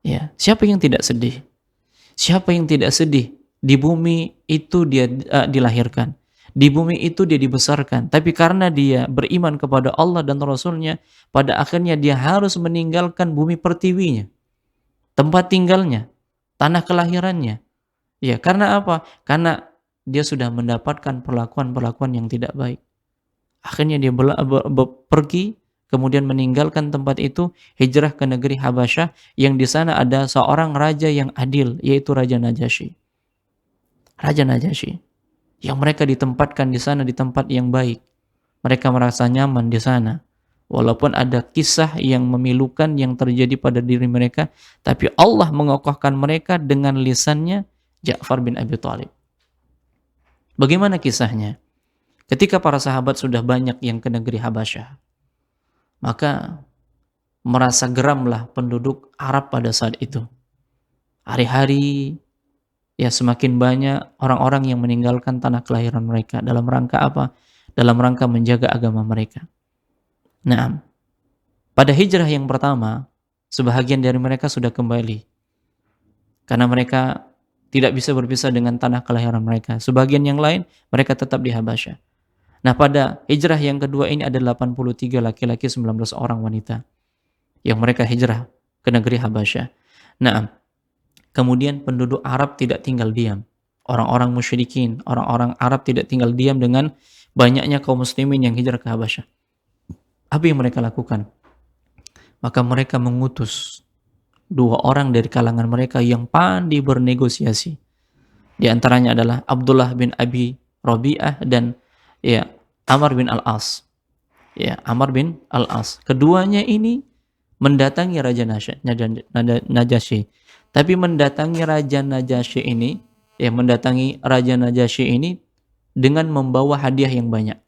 Ya, siapa yang tidak sedih? Siapa yang tidak sedih Di bumi itu dia dilahirkan. Di bumi itu dia dibesarkan. Tapi karena dia beriman kepada Allah dan Rasulnya, pada akhirnya dia harus meninggalkan bumi pertiwinya, tempat tinggalnya, tanah kelahirannya. Ya, karena apa? Karena dia sudah mendapatkan perlakuan-perlakuan yang tidak baik. Akhirnya dia pergi, kemudian meninggalkan tempat itu, hijrah ke negeri Habasyah, yang di sana ada seorang raja yang adil, yaitu Raja Najasyi. Raja Najasyi, yang mereka ditempatkan di sana di tempat yang baik. Mereka merasa nyaman di sana. Walaupun ada kisah yang memilukan yang terjadi pada diri mereka, tapi Allah mengokohkan mereka dengan lisannya Ja'far bin Abi Thalib. Bagaimana kisahnya? Ketika para sahabat sudah banyak yang ke negeri Habasyah, maka merasa geramlah penduduk Arab pada saat itu. Hari-hari ya semakin banyak orang-orang yang meninggalkan tanah kelahiran mereka. Dalam rangka apa? Dalam rangka menjaga agama mereka. Nah, pada hijrah yang pertama, sebahagian dari mereka sudah kembali. Karena mereka tidak bisa berpisah dengan tanah kelahiran mereka. Sebagian yang lain, mereka tetap di Habasyah. Nah, pada hijrah yang kedua ini ada 83 laki-laki, 19 orang wanita yang mereka hijrah ke negeri Habasyah. Nah, kemudian penduduk Arab tidak tinggal diam. Orang-orang musyrikin, orang-orang Arab tidak tinggal diam dengan banyaknya kaum muslimin yang hijrah ke Habasyah. Apa yang mereka lakukan? Maka mereka mengutus 2 orang dari kalangan mereka yang pandai bernegosiasi. Di antaranya adalah Abdullah bin Abi Rabi'ah dan ya Amr bin Al-As. Ya, Amr bin Al-As. Keduanya ini mendatangi Raja Najasyi. Tapi mendatangi Raja Najasyi ini dengan membawa hadiah yang banyak,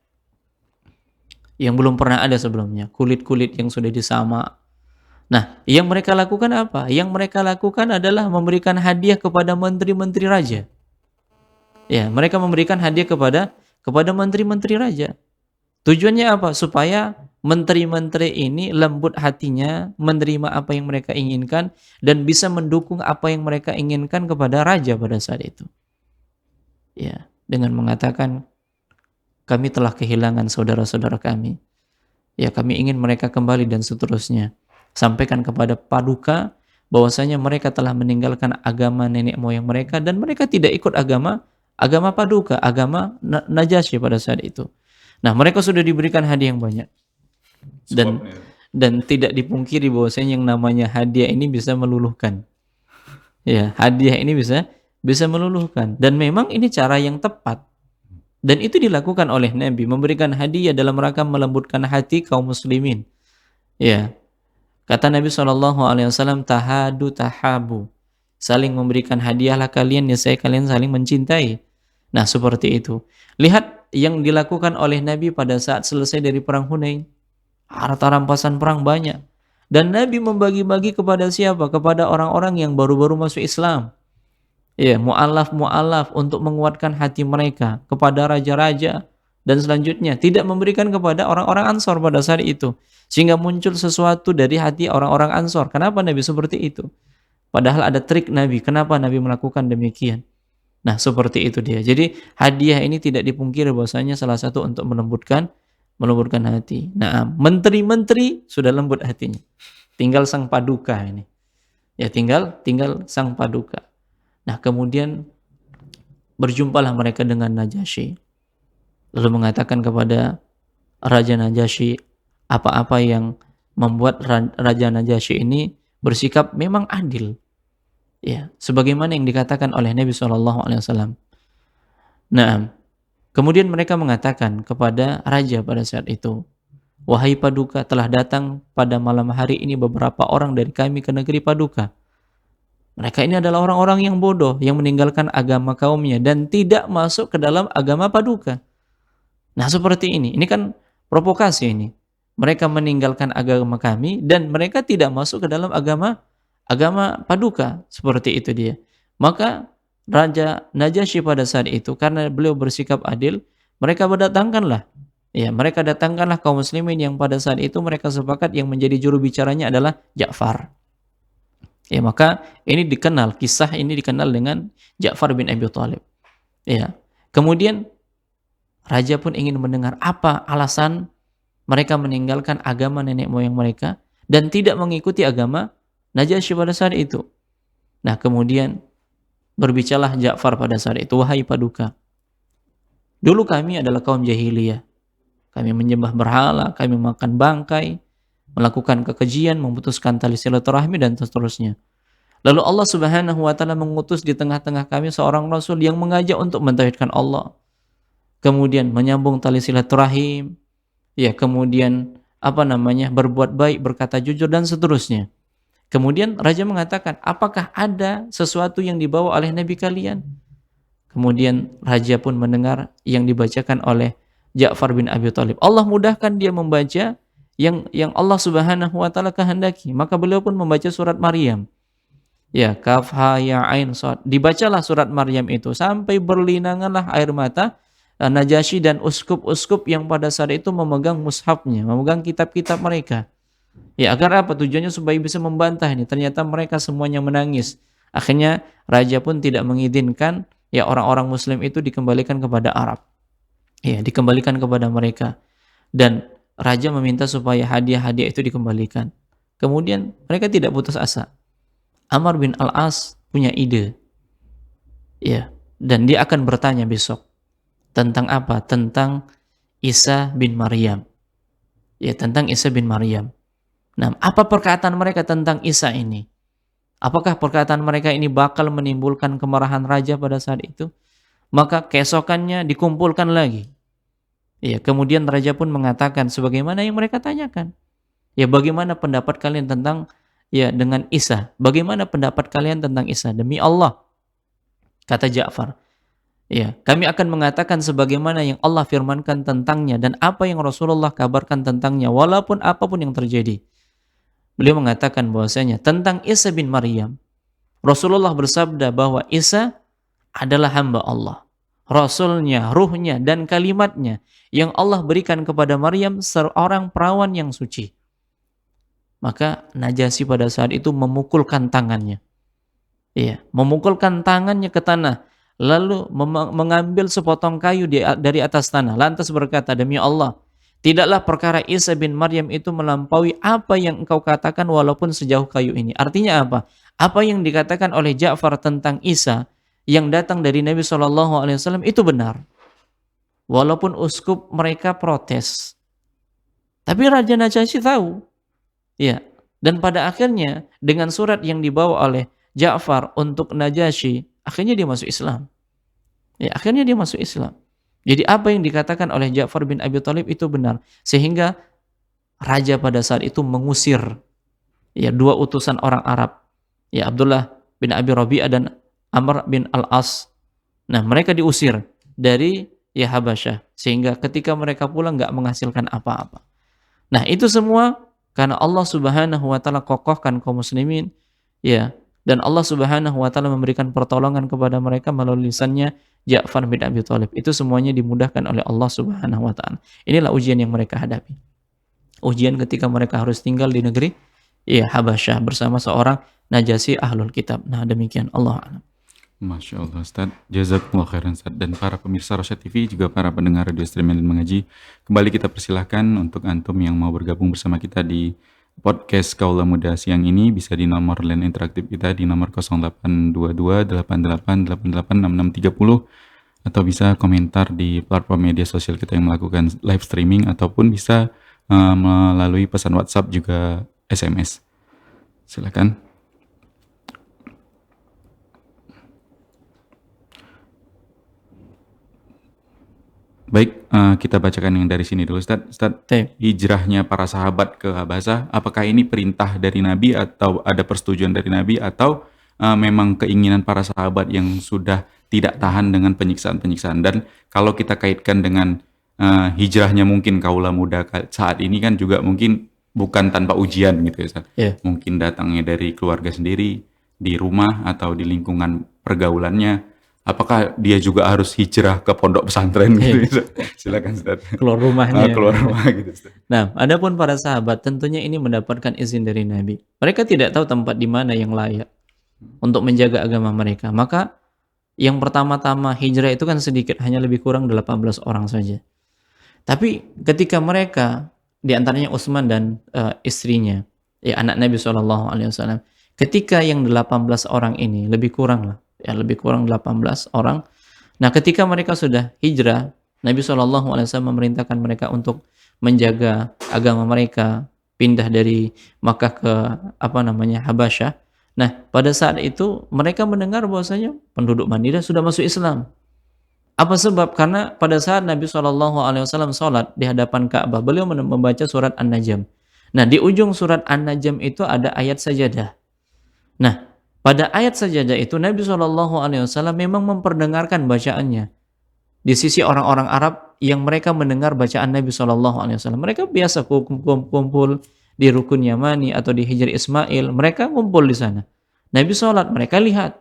yang belum pernah ada sebelumnya, kulit-kulit yang sudah disama. Nah, yang mereka lakukan apa? Yang mereka lakukan adalah memberikan hadiah kepada menteri-menteri raja. Ya, mereka memberikan hadiah kepada menteri-menteri raja. Tujuannya apa? Supaya menteri-menteri ini lembut hatinya, menerima apa yang mereka inginkan, dan bisa mendukung apa yang mereka inginkan kepada raja pada saat itu. Ya, dengan mengatakan, kami telah kehilangan saudara-saudara kami. Ya, kami ingin mereka kembali dan seterusnya. Sampaikan kepada Paduka bahwasanya mereka telah meninggalkan agama nenek moyang mereka dan mereka tidak ikut agama Paduka, agama Najasyi pada saat itu. Nah, mereka sudah diberikan hadiah yang banyak. Dan tidak dipungkiri bahwasanya yang namanya hadiah ini bisa meluluhkan. Ya, hadiah ini bisa meluluhkan, dan memang ini cara yang tepat. Dan itu dilakukan oleh Nabi, memberikan hadiah dalam rangka melembutkan hati kaum muslimin. Ya. Kata Nabi SAW, tahadu tahabu. Saling memberikan hadiahlah kalian, niscaya kalian saling mencintai. Nah, seperti itu. Lihat yang dilakukan oleh Nabi pada saat selesai dari perang Hunain. Harta rampasan perang banyak. Dan Nabi membagi-bagi kepada siapa? Kepada orang-orang yang baru-baru masuk Islam. Ya, mu'alaf untuk menguatkan hati mereka, kepada raja-raja dan selanjutnya. Tidak memberikan kepada orang-orang Ansor pada saat itu. Sehingga muncul sesuatu dari hati orang-orang Ansor. Kenapa Nabi seperti itu? Padahal ada trik Nabi. Kenapa Nabi melakukan demikian? Nah, seperti itu dia. Jadi hadiah ini tidak dipungkiri bahwasanya salah satu untuk melembutkan hati. Nah, menteri-menteri sudah lembut hatinya. Tinggal sang Paduka ini. Ya, tinggal sang Paduka. Nah, kemudian berjumpalah mereka dengan Najasyi. Lalu mengatakan kepada Raja Najasyi apa-apa yang membuat Raja Najasyi ini bersikap memang adil. Ya, sebagaimana yang dikatakan oleh Nabi SAW. Nah, kemudian mereka mengatakan kepada raja pada saat itu, wahai Paduka, telah datang pada malam hari ini beberapa orang dari kami ke negeri Paduka. Mereka ini adalah orang-orang yang bodoh, yang meninggalkan agama kaumnya dan tidak masuk ke dalam agama Paduka. Nah, seperti ini kan provokasi ini. Mereka meninggalkan agama kami dan mereka tidak masuk ke dalam agama Paduka. Seperti itu dia. Maka Raja Najasyi pada saat itu, karena beliau bersikap adil, mereka datangkanlah kaum muslimin yang pada saat itu mereka sepakat yang menjadi juru bicaranya adalah Ja'far. Ya, maka ini dikenal, kisah ini dikenal dengan Ja'far bin Abi Thalib. Ya. Kemudian raja pun ingin mendengar apa alasan mereka meninggalkan agama nenek moyang mereka dan tidak mengikuti agama Najasyi pada saat itu. Nah, kemudian berbicaralah Ja'far pada saat itu, wahai paduka, dulu kami adalah kaum jahiliyah. Kami menyembah berhala, kami makan bangkai, melakukan kekejian, memutuskan tali silaturahmi dan seterusnya. Lalu Allah Subhanahu wa taala mengutus di tengah-tengah kami seorang rasul yang mengajak untuk mentauhidkan Allah. Kemudian menyambung tali silaturahim, ya, kemudian berbuat baik, berkata jujur dan seterusnya. Kemudian raja mengatakan, apakah ada sesuatu yang dibawa oleh nabi kalian? Kemudian raja pun mendengar yang dibacakan oleh Ja'far bin Abi Thalib. Allah mudahkan dia membaca yang Allah Subhanahu wa taala kehendaki. Maka beliau pun membaca surat Maryam. Ya, kaf ha ya ain shad. Dibacalah surat Maryam itu sampai berlinanganlah air mata Najasyi dan uskup-uskup yang pada saat itu memegang mushafnya, memegang kitab-kitab mereka. Ya, agar apa? Tujuannya supaya bisa membantah ini. Ternyata mereka semuanya menangis. Akhirnya raja pun tidak mengizinkan ya orang-orang muslim itu dikembalikan kepada Arab. Ya, dikembalikan kepada mereka. Dan raja meminta supaya hadiah-hadiah itu dikembalikan. Kemudian mereka tidak putus asa. Amr bin Al-As punya ide. Ya, dan dia akan bertanya besok. Tentang apa? Tentang Isa bin Maryam. Ya, tentang Isa bin Maryam. Nah, apa perkataan mereka tentang Isa ini? Apakah perkataan mereka ini bakal menimbulkan kemarahan raja pada saat itu? Maka keesokannya dikumpulkan lagi. Ya, kemudian raja pun mengatakan sebagaimana yang mereka tanyakan. Ya, bagaimana pendapat kalian tentang dengan Isa? Bagaimana pendapat kalian tentang Isa? Demi Allah, kata Ja'far, ya, kami akan mengatakan sebagaimana yang Allah firmankan tentangnya dan apa yang Rasulullah kabarkan tentangnya walaupun apapun yang terjadi. Beliau mengatakan bahwasanya tentang Isa bin Maryam, Rasulullah bersabda bahwa Isa adalah hamba Allah, Rasulnya, ruhnya, dan kalimatnya yang Allah berikan kepada Maryam, seorang perawan yang suci. Maka Najasyi pada saat itu memukulkan tangannya. Iya, memukulkan tangannya ke tanah, lalu mengambil sepotong kayu dari atas tanah, lantas berkata, demi Allah, tidaklah perkara Isa bin Maryam itu melampaui apa yang engkau katakan walaupun sejauh kayu ini. Artinya apa? Apa yang dikatakan oleh Ja'far tentang Isa yang datang dari Nabi SAW itu benar. Walaupun uskup mereka protes. Tapi Raja Najasyi tahu. Ya. Dan pada akhirnya dengan surat yang dibawa oleh Ja'far untuk Najasyi, akhirnya dia masuk Islam. Ya, akhirnya dia masuk Islam. Jadi apa yang dikatakan oleh Ja'far bin Abi Thalib itu benar. Sehingga raja pada saat itu mengusir dua utusan orang Arab. Ya, Abdullah bin Abi Rabi'ah dan Amr bin Al-As. Nah, mereka diusir dari Habasyah. Sehingga ketika mereka pulang nggak menghasilkan apa-apa. Nah, itu semua karena Allah Subhanahu wa taala kokohkan kaum muslimin, ya, dan Allah Subhanahu wa taala memberikan pertolongan kepada mereka melalui lisannya Ja'far bin Abi Thalib. Itu semuanya dimudahkan oleh Allah Subhanahu wa taala. Inilah ujian yang mereka hadapi. Ujian ketika mereka harus tinggal di negeri Habasyah bersama seorang Najasyi ahlul kitab. Nah, demikian, Allah a'lam. Masya Allah Ustaz, jazakumullah khairan Ustaz. Dan para pemirsa Rosyad TV, juga para pendengar radio streaming dan mengaji, kembali kita persilahkan untuk antum yang mau bergabung bersama kita di podcast Kaula Muda siang ini, bisa di nomor line interaktif kita di nomor 082288886630, atau bisa komentar di platform media sosial kita yang melakukan live streaming, ataupun bisa melalui pesan WhatsApp juga SMS. Silakan. Baik, kita bacakan yang dari sini dulu, Ustaz. Hijrahnya para sahabat ke Habasah, apakah ini perintah dari Nabi atau ada persetujuan dari Nabi, atau memang keinginan para sahabat yang sudah tidak tahan dengan penyiksaan-penyiksaan? Dan kalau kita kaitkan dengan hijrahnya mungkin kaula muda saat ini kan juga mungkin bukan tanpa ujian gitu ya, Ustaz. Yeah. Mungkin datangnya dari keluarga sendiri, di rumah atau di lingkungan pergaulannya, apakah dia juga harus hijrah ke pondok pesantren gitu? Silakan Ustaz. Keluar rumahnya. Keluar rumah gitu Ustaz. Nah, adapun para sahabat tentunya ini mendapatkan izin dari Nabi. Mereka tidak tahu tempat di mana yang layak untuk menjaga agama mereka. Maka yang pertama-tama hijrah itu kan sedikit, hanya lebih kurang 18 orang saja. Tapi ketika mereka, di antaranya Utsman dan istrinya, anak Nabi SAW, ketika yang 18 orang ini, lebih kurang 18 orang. Nah, ketika mereka sudah hijrah, Nabi SAW memerintahkan mereka untuk menjaga agama mereka, pindah dari Makkah ke Habasyah. Nah, pada saat itu mereka mendengar bahwasanya penduduk Madinah sudah masuk Islam. Apa sebab? Karena pada saat Nabi SAW sholat di hadapan Ka'bah, beliau membaca surat An-Najm. Nah, di ujung surat An-Najm itu ada ayat sajadah. Nah, pada ayat sajadah itu Nabi SAW memang memperdengarkan bacaannya di sisi orang-orang Arab yang mereka mendengar bacaan Nabi SAW. Mereka biasa kumpul di Rukun Yamani atau di Hijr Ismail, mereka kumpul di sana. Nabi sholat, mereka lihat.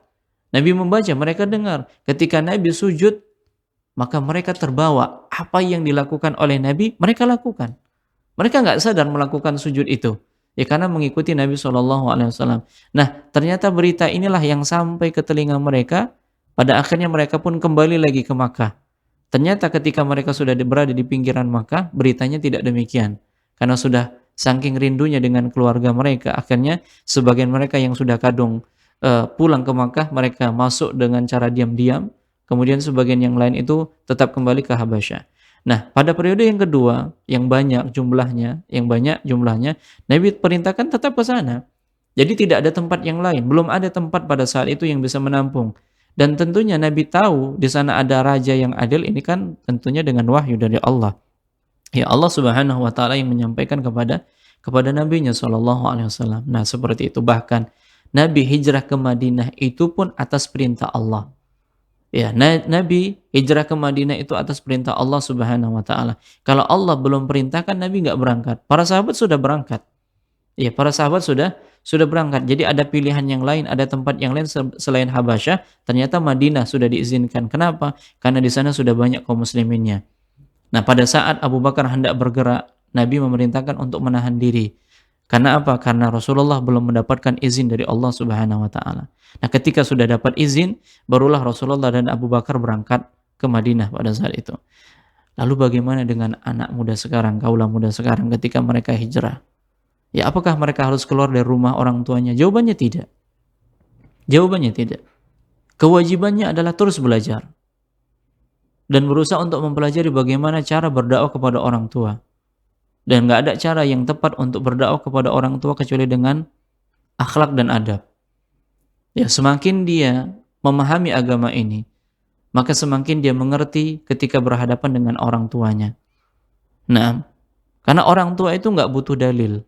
Nabi membaca, mereka dengar. Ketika Nabi sujud, maka mereka terbawa. Apa yang dilakukan oleh Nabi, mereka lakukan. Mereka nggak sadar melakukan sujud itu. Ya karena mengikuti Nabi SAW. Nah, ternyata berita inilah yang sampai ke telinga mereka. Pada akhirnya mereka pun kembali lagi ke Makkah. Ternyata ketika mereka sudah berada di pinggiran Makkah, beritanya tidak demikian. Karena sudah saking rindunya dengan keluarga mereka, akhirnya sebagian mereka yang sudah kadung pulang ke Makkah, mereka masuk dengan cara diam-diam. Kemudian sebagian yang lain itu tetap kembali ke Habasyah. Nah, pada periode yang kedua, yang banyak jumlahnya, Nabi perintahkan tetap ke sana. Jadi tidak ada tempat yang lain, belum ada tempat pada saat itu yang bisa menampung. Dan tentunya Nabi tahu di sana ada raja yang adil, ini kan tentunya dengan wahyu dari Allah. Ya Allah Subhanahu wa taala yang menyampaikan kepada Nabinya SAW. Nah, seperti itu. Bahkan Nabi hijrah ke Madinah itu pun atas perintah Allah. Ya, Nabi hijrah ke Madinah itu atas perintah Allah Subhanahu wa taala. Kalau Allah belum perintahkan, Nabi nggak berangkat. Para sahabat sudah berangkat. Ya, para sahabat sudah berangkat. Jadi ada pilihan yang lain, ada tempat yang lain selain Habasyah. Ternyata Madinah sudah diizinkan. Kenapa? Karena di sana sudah banyak kaum musliminnya. Nah, pada saat Abu Bakar hendak bergerak, Nabi memerintahkan untuk menahan diri. Karena apa? Karena Rasulullah belum mendapatkan izin dari Allah Subhanahu wa taala. Nah, ketika sudah dapat izin, barulah Rasulullah dan Abu Bakar berangkat ke Madinah pada saat itu. Lalu bagaimana dengan anak muda sekarang, kaula muda sekarang ketika mereka hijrah? Ya, apakah mereka harus keluar dari rumah orang tuanya? Jawabannya tidak. Jawabannya tidak. Kewajibannya adalah terus belajar dan berusaha untuk mempelajari bagaimana cara berdakwah kepada orang tua. Dan nggak ada cara yang tepat untuk berdakwah kepada orang tua kecuali dengan akhlak dan adab. Ya, semakin dia memahami agama ini, maka semakin dia mengerti ketika berhadapan dengan orang tuanya. Nah, karena orang tua itu nggak butuh dalil.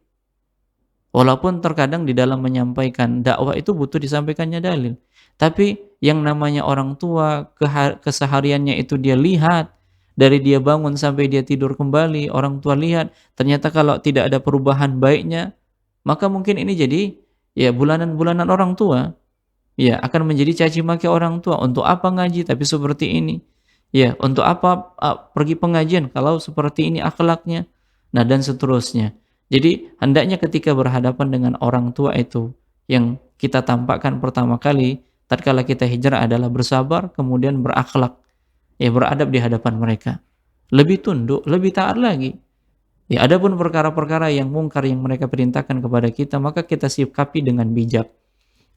Walaupun terkadang di dalam menyampaikan dakwah itu butuh disampaikannya dalil. Tapi yang namanya orang tua, kesehariannya itu dia lihat, dari dia bangun sampai dia tidur kembali, orang tua lihat, ternyata kalau tidak ada perubahan baiknya, maka mungkin ini jadi ya bulanan-bulanan orang tua. Ya, akan menjadi caci maki orang tua. Untuk apa ngaji tapi seperti ini? Ya, untuk apa pergi pengajian kalau seperti ini akhlaknya? Nah, dan seterusnya. Jadi, hendaknya ketika berhadapan dengan orang tua itu, yang kita tampakkan pertama kali tatkala kita hijrah adalah bersabar, kemudian berakhlak. Ya, beradab di hadapan mereka. Lebih tunduk, lebih taat lagi. Ya, adapun perkara-perkara yang mungkar yang mereka perintahkan kepada kita, maka kita sikapi dengan bijak.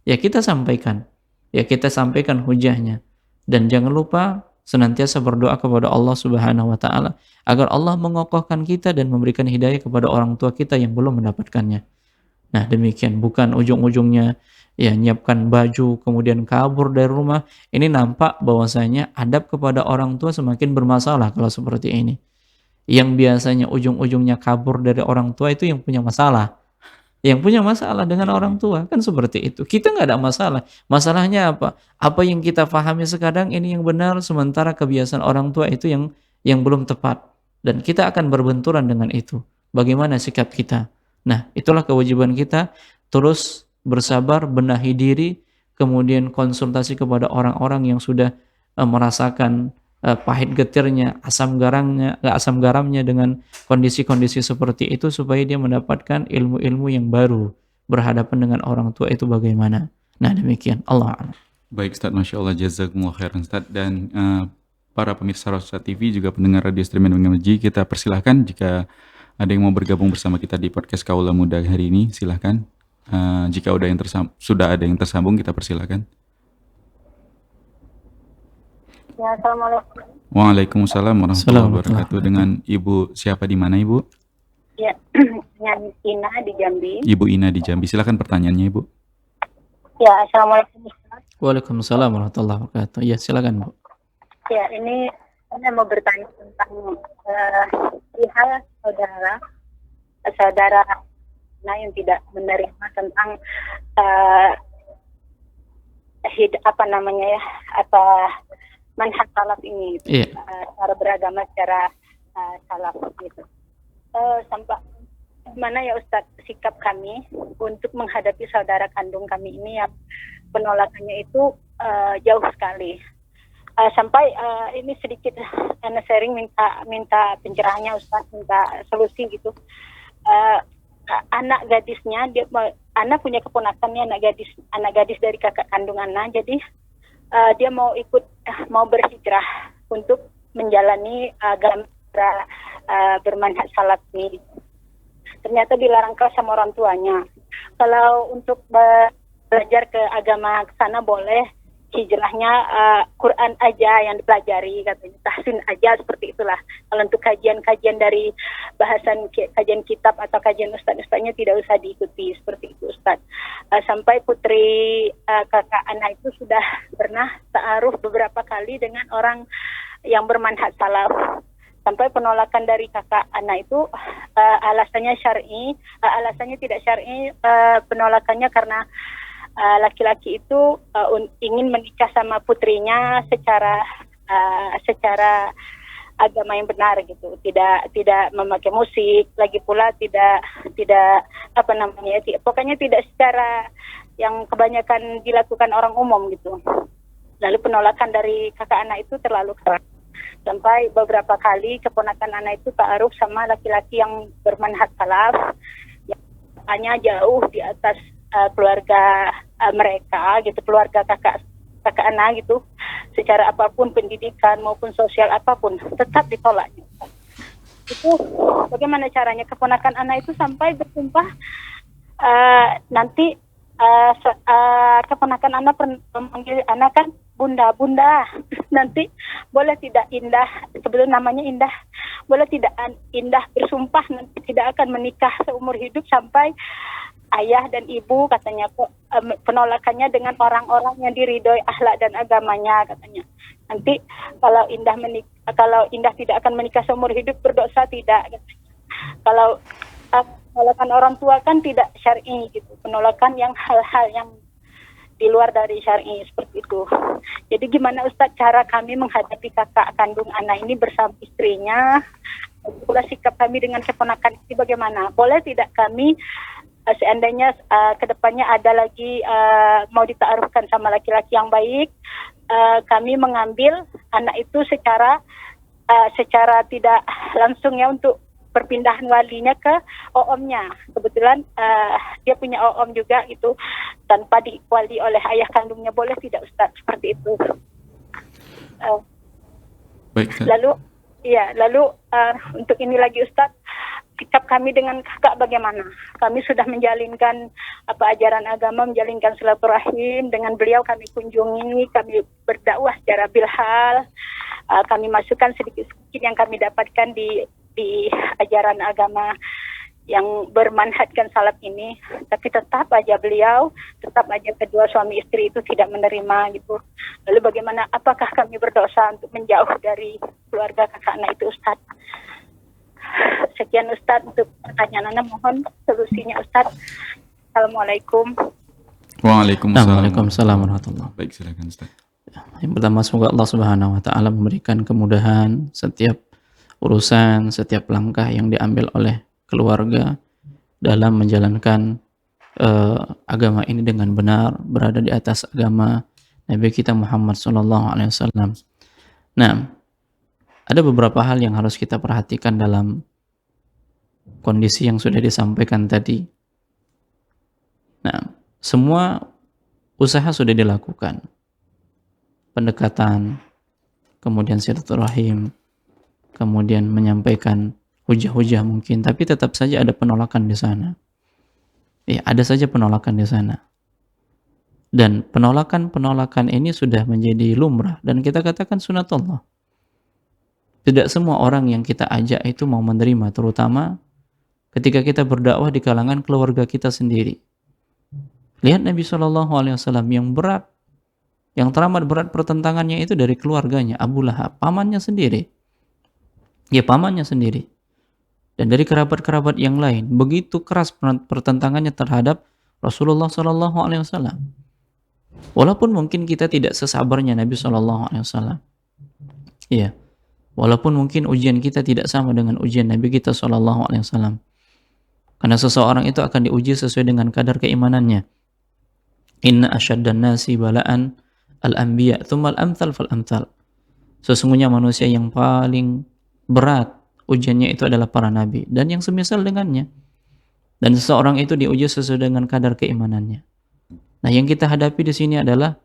Ya, kita sampaikan. Ya, kita sampaikan hujahnya. Dan jangan lupa senantiasa berdoa kepada Allah Subhanahu wa taala agar Allah mengokohkan kita dan memberikan hidayah kepada orang tua kita yang belum mendapatkannya. Nah, demikian, bukan ujung-ujungnya ya nyiapkan baju kemudian kabur dari rumah. Ini nampak bahwasanya adab kepada orang tua semakin bermasalah kalau seperti ini. Yang biasanya ujung-ujungnya kabur dari orang tua itu yang punya masalah. Yang punya masalah dengan orang tua kan seperti itu. Kita nggak ada masalah. Masalahnya apa? Apa yang kita pahami sekarang ini yang benar, sementara kebiasaan orang tua itu yang belum tepat. Dan kita akan berbenturan dengan itu. Bagaimana sikap kita? Nah, itulah kewajiban kita, terus bersabar, benahi diri, kemudian konsultasi kepada orang-orang yang sudah merasakan pahit getirnya, asam garamnya dengan kondisi-kondisi seperti itu supaya dia mendapatkan ilmu-ilmu yang baru berhadapan dengan orang tua itu bagaimana. Nah, demikian. Allah a'lam. Baik Ustaz, Masya Allah, jazakumullah khairan Ustaz. Dan para pemirsa Rosyad TV juga pendengar radio stream dan mengaji, kita persilahkan jika ada yang mau bergabung bersama kita di podcast Kaula Muda hari ini, silahkan. Jika sudah ada yang tersambung, kita persilahkan. Ya, Assalamualaikum. Waalaikumsalam warahmatullahi wabarakatuh. Dengan Ibu siapa di mana Ibu? Ya, dengan Ina di Jambi. Ibu Ina di Jambi. Silakan pertanyaannya Ibu. Ya, Assalamualaikum Ustaz. Waalaikumsalam warahmatullahi wabarakatuh. Ya, silakan Bu. Ya, ini saya mau bertanya tentang perihal saudara yang tidak menerima tentang manhaj salaf ini, cara beragama secara salaf gitu. Sampai mana ya Ustadz sikap kami untuk menghadapi saudara kandung kami ini yang penolakannya itu jauh sekali. Sampai ini sedikit sharing, minta pencerahannya Ustadz, minta solusi gitu. Anak gadisnya, anak punya keponakannya anak gadis dari kakak kandung anak, jadi dia mau berhijrah untuk menjalani agama bermanhaj salaf ini. Ternyata dilarang keras sama orang tuanya. Kalau untuk belajar ke agama ke sana boleh, hijrahnya Quran aja yang dipelajari, katanya tahsin aja, seperti itulah. Kalau untuk kajian-kajian dari bahasan kajian kitab atau kajian ustaz-ustaznya tidak usah diikuti, seperti itu Ustaz. Sampai putri kakak anak itu sudah pernah ta'aruf beberapa kali dengan orang yang bermanhaj salaf. Sampai penolakan dari kakak anak itu alasannya syar'i, alasannya tidak syar'i, penolakannya karena laki-laki itu ingin menikah sama putrinya secara agama yang benar gitu, tidak memakai musik, lagi pula tidak pokoknya tidak secara yang kebanyakan dilakukan orang umum gitu. Lalu penolakan dari kakak anak itu terlalu keras, sampai beberapa kali keponakan anak itu ta'aruf sama laki-laki yang bermanhaj salaf yang hanya jauh di atas keluarga mereka gitu, keluarga kakak anak gitu, secara apapun pendidikan maupun sosial apapun tetap ditolaknya. Itu bagaimana caranya keponakan anak itu sampai bersumpah nanti keponakan anak memanggil anak kan bunda nanti boleh tidak Indah, sebelum namanya Indah, boleh tidak Indah bersumpah nanti tidak akan menikah seumur hidup sampai ayah dan ibu, katanya penolakannya dengan orang-orang yang diridhoi akhlak dan agamanya, katanya. Nanti kalau Indah tidak akan menikah seumur hidup, berdosa tidak, katanya. Kalau penolakan orang tua kan tidak syar'i gitu, penolakan yang hal-hal yang di luar dari syar'i seperti itu. Jadi gimana Ustadz cara kami menghadapi kakak kandung anak ini bersama istrinya, pula sikap kami dengan keponakan ini bagaimana? Boleh tidak kami seandainya kedepannya ada lagi mau dita'arufkan sama laki-laki yang baik, kami mengambil anak itu secara tidak langsung ya untuk perpindahan walinya ke omnya. Kebetulan dia punya om juga itu, tanpa diwali oleh ayah kandungnya, boleh tidak Ustaz seperti itu? Baik. Lalu untuk ini lagi Ustaz, sikap kami dengan kakak bagaimana? Kami sudah menjalinkan ajaran agama, menjalinkan silaturahim dengan beliau, kami kunjungi, kami berdakwah secara bilhal, kami masukkan sedikit-sedikit yang kami dapatkan di ajaran agama yang bermanhajkan salaf ini, tapi tetap aja kedua suami istri itu tidak menerima gitu. Lalu bagaimana? Apakah kami berdosa untuk menjauh dari keluarga kakak anak itu Ustaz? Sekian Ustaz untuk pertanyaan Anda, mohon solusinya Ustaz. Assalamualaikum. Waalaikumsalam warahmatullahi. Baik, silakan Ustaz. Yang pertama, semoga Allah Subhanahu wa taala memberikan kemudahan setiap urusan, setiap langkah yang diambil oleh keluarga dalam menjalankan agama ini dengan benar, berada di atas agama Nabi kita Muhammad sallallahu alaihi wasallam. Nah, ada beberapa hal yang harus kita perhatikan dalam kondisi yang sudah disampaikan tadi. Nah, semua usaha sudah dilakukan. Pendekatan, kemudian silaturahim, kemudian menyampaikan hujah-hujah mungkin, tapi tetap saja ada penolakan di sana. Ya, ada saja penolakan di sana. Dan penolakan-penolakan ini sudah menjadi lumrah dan kita katakan sunatullah. Tidak semua orang yang kita ajak itu mau menerima, terutama ketika kita berdakwah di kalangan keluarga kita sendiri. Lihat Nabi SAW yang berat, yang teramat berat pertentangannya itu dari keluarganya, Abu Lahab, pamannya sendiri. Ya, pamannya sendiri. Dan dari kerabat-kerabat yang lain, begitu keras pertentangannya terhadap Rasulullah SAW. Walaupun mungkin kita tidak sesabarnya Nabi SAW. Iya. Walaupun mungkin ujian kita tidak sama dengan ujian Nabi kita SAW. Karena seseorang itu akan diuji sesuai dengan kadar keimanannya. Inna asyaddan nasi bala'an al-anbiya thumma al-amthal fal-amthal. Sesungguhnya manusia yang paling berat ujiannya itu adalah para nabi dan yang semisal dengannya. Dan seseorang itu diuji sesuai dengan kadar keimanannya. Nah, yang kita hadapi di sini adalah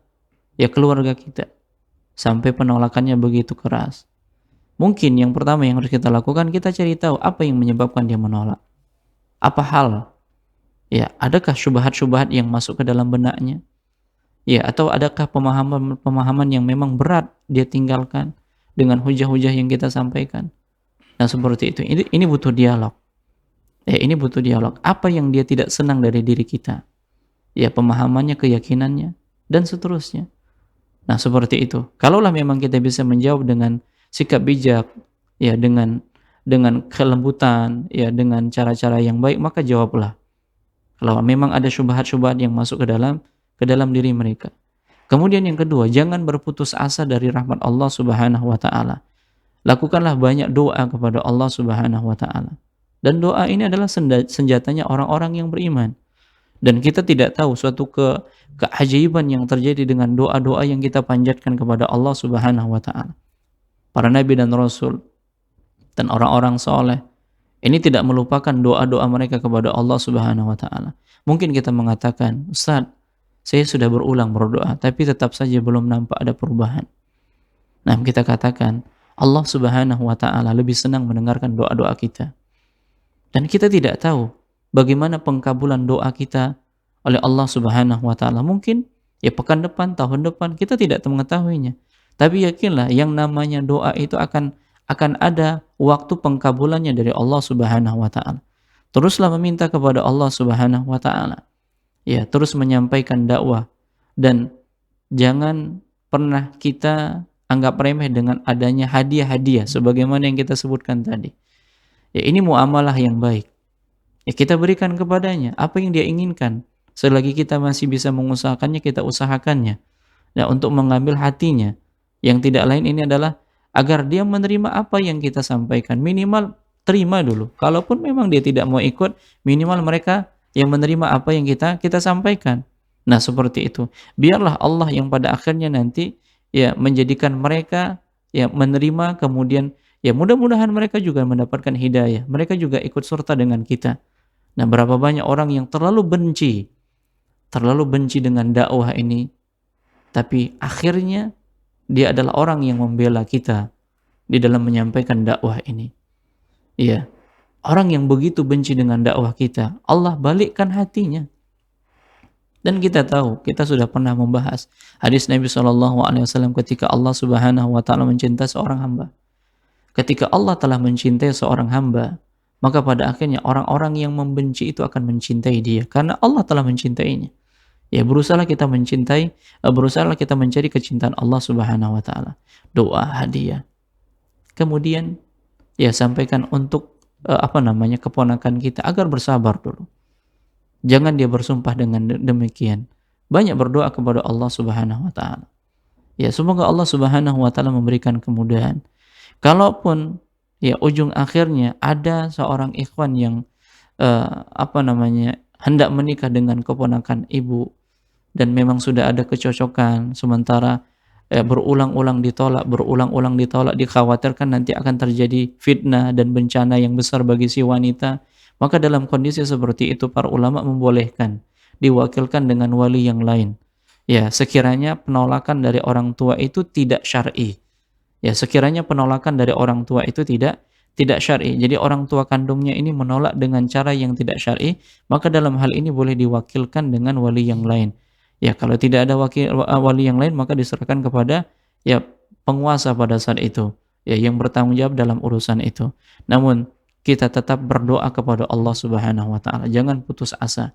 ya keluarga kita. Sampai penolakannya begitu keras. Mungkin yang pertama yang harus kita lakukan, kita cari tahu apa yang menyebabkan dia menolak. Apa hal? Ya, adakah syubhat-syubhat yang masuk ke dalam benaknya? Ya, atau adakah pemahaman yang memang berat dia tinggalkan dengan hujah-hujah yang kita sampaikan? Nah, seperti itu. Ini butuh dialog. Ya, ini butuh dialog. Apa yang dia tidak senang dari diri kita? Ya, pemahamannya, keyakinannya, dan seterusnya. Nah, seperti itu. Kalaulah memang kita bisa menjawab dengan sikap bijak, ya dengan kelembutan, ya dengan cara-cara yang baik, maka jawablah. Kalau memang ada syubhat-syubhat yang masuk ke dalam diri mereka. Kemudian yang kedua, jangan berputus asa dari rahmat Allah Subhanahu wa taala. Lakukanlah banyak doa kepada Allah Subhanahu wa taala. Dan doa ini adalah senjatanya orang-orang yang beriman. Dan kita tidak tahu suatu keajaiban yang terjadi dengan doa-doa yang kita panjatkan kepada Allah Subhanahu wa taala. Para nabi dan rasul dan orang-orang soleh ini tidak melupakan doa-doa mereka kepada Allah Subhanahu wa taala. Mungkin kita mengatakan, "Ustaz, saya sudah berulang berdoa tapi tetap saja belum nampak ada perubahan." Nah, kita katakan Allah Subhanahu wa taala lebih senang mendengarkan doa-doa kita. Dan kita tidak tahu bagaimana pengkabulan doa kita oleh Allah Subhanahu wa taala. Mungkin ya pekan depan, tahun depan, kita tidak mengetahuinya. Tapi yakinlah yang namanya doa itu akan ada waktu pengkabulannya dari Allah Subhanahu wa taala. Teruslah meminta kepada Allah Subhanahu wa taala. Ya, terus menyampaikan dakwah dan jangan pernah kita anggap remeh dengan adanya hadiah-hadiah sebagaimana yang kita sebutkan tadi. Ya, ini muamalah yang baik. Ya, kita berikan kepadanya apa yang dia inginkan. Selagi kita masih bisa mengusahakannya, kita usahakannya. Nah, untuk mengambil hatinya. Yang tidak lain ini adalah agar dia menerima apa yang kita sampaikan. Minimal terima dulu. Kalaupun memang dia tidak mau ikut, minimal mereka yang menerima apa yang kita sampaikan. Nah, seperti itu. Biarlah Allah yang pada akhirnya nanti ya menjadikan mereka ya menerima, kemudian ya mudah-mudahan mereka juga mendapatkan hidayah. Mereka juga ikut serta dengan kita. Nah, berapa banyak orang yang terlalu benci dengan dakwah ini, tapi akhirnya dia adalah orang yang membela kita di dalam menyampaikan dakwah ini. Iya, orang yang begitu benci dengan dakwah kita, Allah balikkan hatinya. Dan kita tahu, kita sudah pernah membahas hadis Nabi SAW ketika Allah Subhanahu wa taala mencintai seorang hamba. Ketika Allah telah mencintai seorang hamba, maka pada akhirnya orang-orang yang membenci itu akan mencintai dia karena Allah telah mencintainya. Ya, berusahalah kita mencari kecintaan Allah Subhanahu wa taala. Doa, hadiah. Kemudian ya sampaikan untuk keponakan kita agar bersabar dulu. Jangan dia bersumpah dengan demikian. Banyak berdoa kepada Allah Subhanahu wa taala. Ya, semoga Allah Subhanahu wa taala memberikan kemudahan. Kalaupun ya ujung akhirnya ada seorang ikhwan yang hendak menikah dengan keponakan ibu, dan memang sudah ada kecocokan, sementara berulang-ulang ditolak, dikhawatirkan nanti akan terjadi fitnah dan bencana yang besar bagi si wanita, maka dalam kondisi seperti itu para ulama membolehkan diwakilkan dengan wali yang lain. Ya, sekiranya penolakan dari orang tua itu tidak syar'i. Ya, sekiranya penolakan dari orang tua itu tidak syar'i. Jadi orang tua kandungnya ini menolak dengan cara yang tidak syar'i, maka dalam hal ini boleh diwakilkan dengan wali yang lain. Ya, kalau tidak ada wali yang lain, maka diserahkan kepada ya penguasa pada saat itu, ya yang bertanggung jawab dalam urusan itu. Namun kita tetap berdoa kepada Allah Subhanahu wa taala. Jangan putus asa.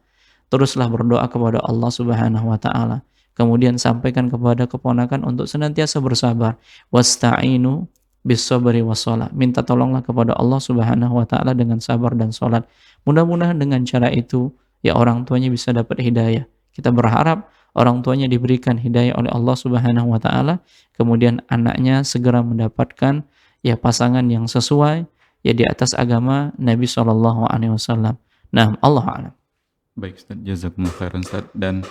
Teruslah berdoa kepada Allah Subhanahu wa taala. Kemudian sampaikan kepada keponakan untuk senantiasa bersabar. Wasta'inu bis-sabri was-shalah. Minta tolonglah kepada Allah Subhanahu wa taala dengan sabar dan salat. Mudah-mudahan dengan cara itu ya orang tuanya bisa dapat hidayah. Kita berharap orang tuanya diberikan hidayah oleh Allah Subhanahu wa taala, kemudian anaknya segera mendapatkan ya pasangan yang sesuai ya di atas agama Nabi sallallahu alaihi wasallam. Nah, Allah a'lam. Baik Ustaz, jazakumullah khairan Ustaz. Dan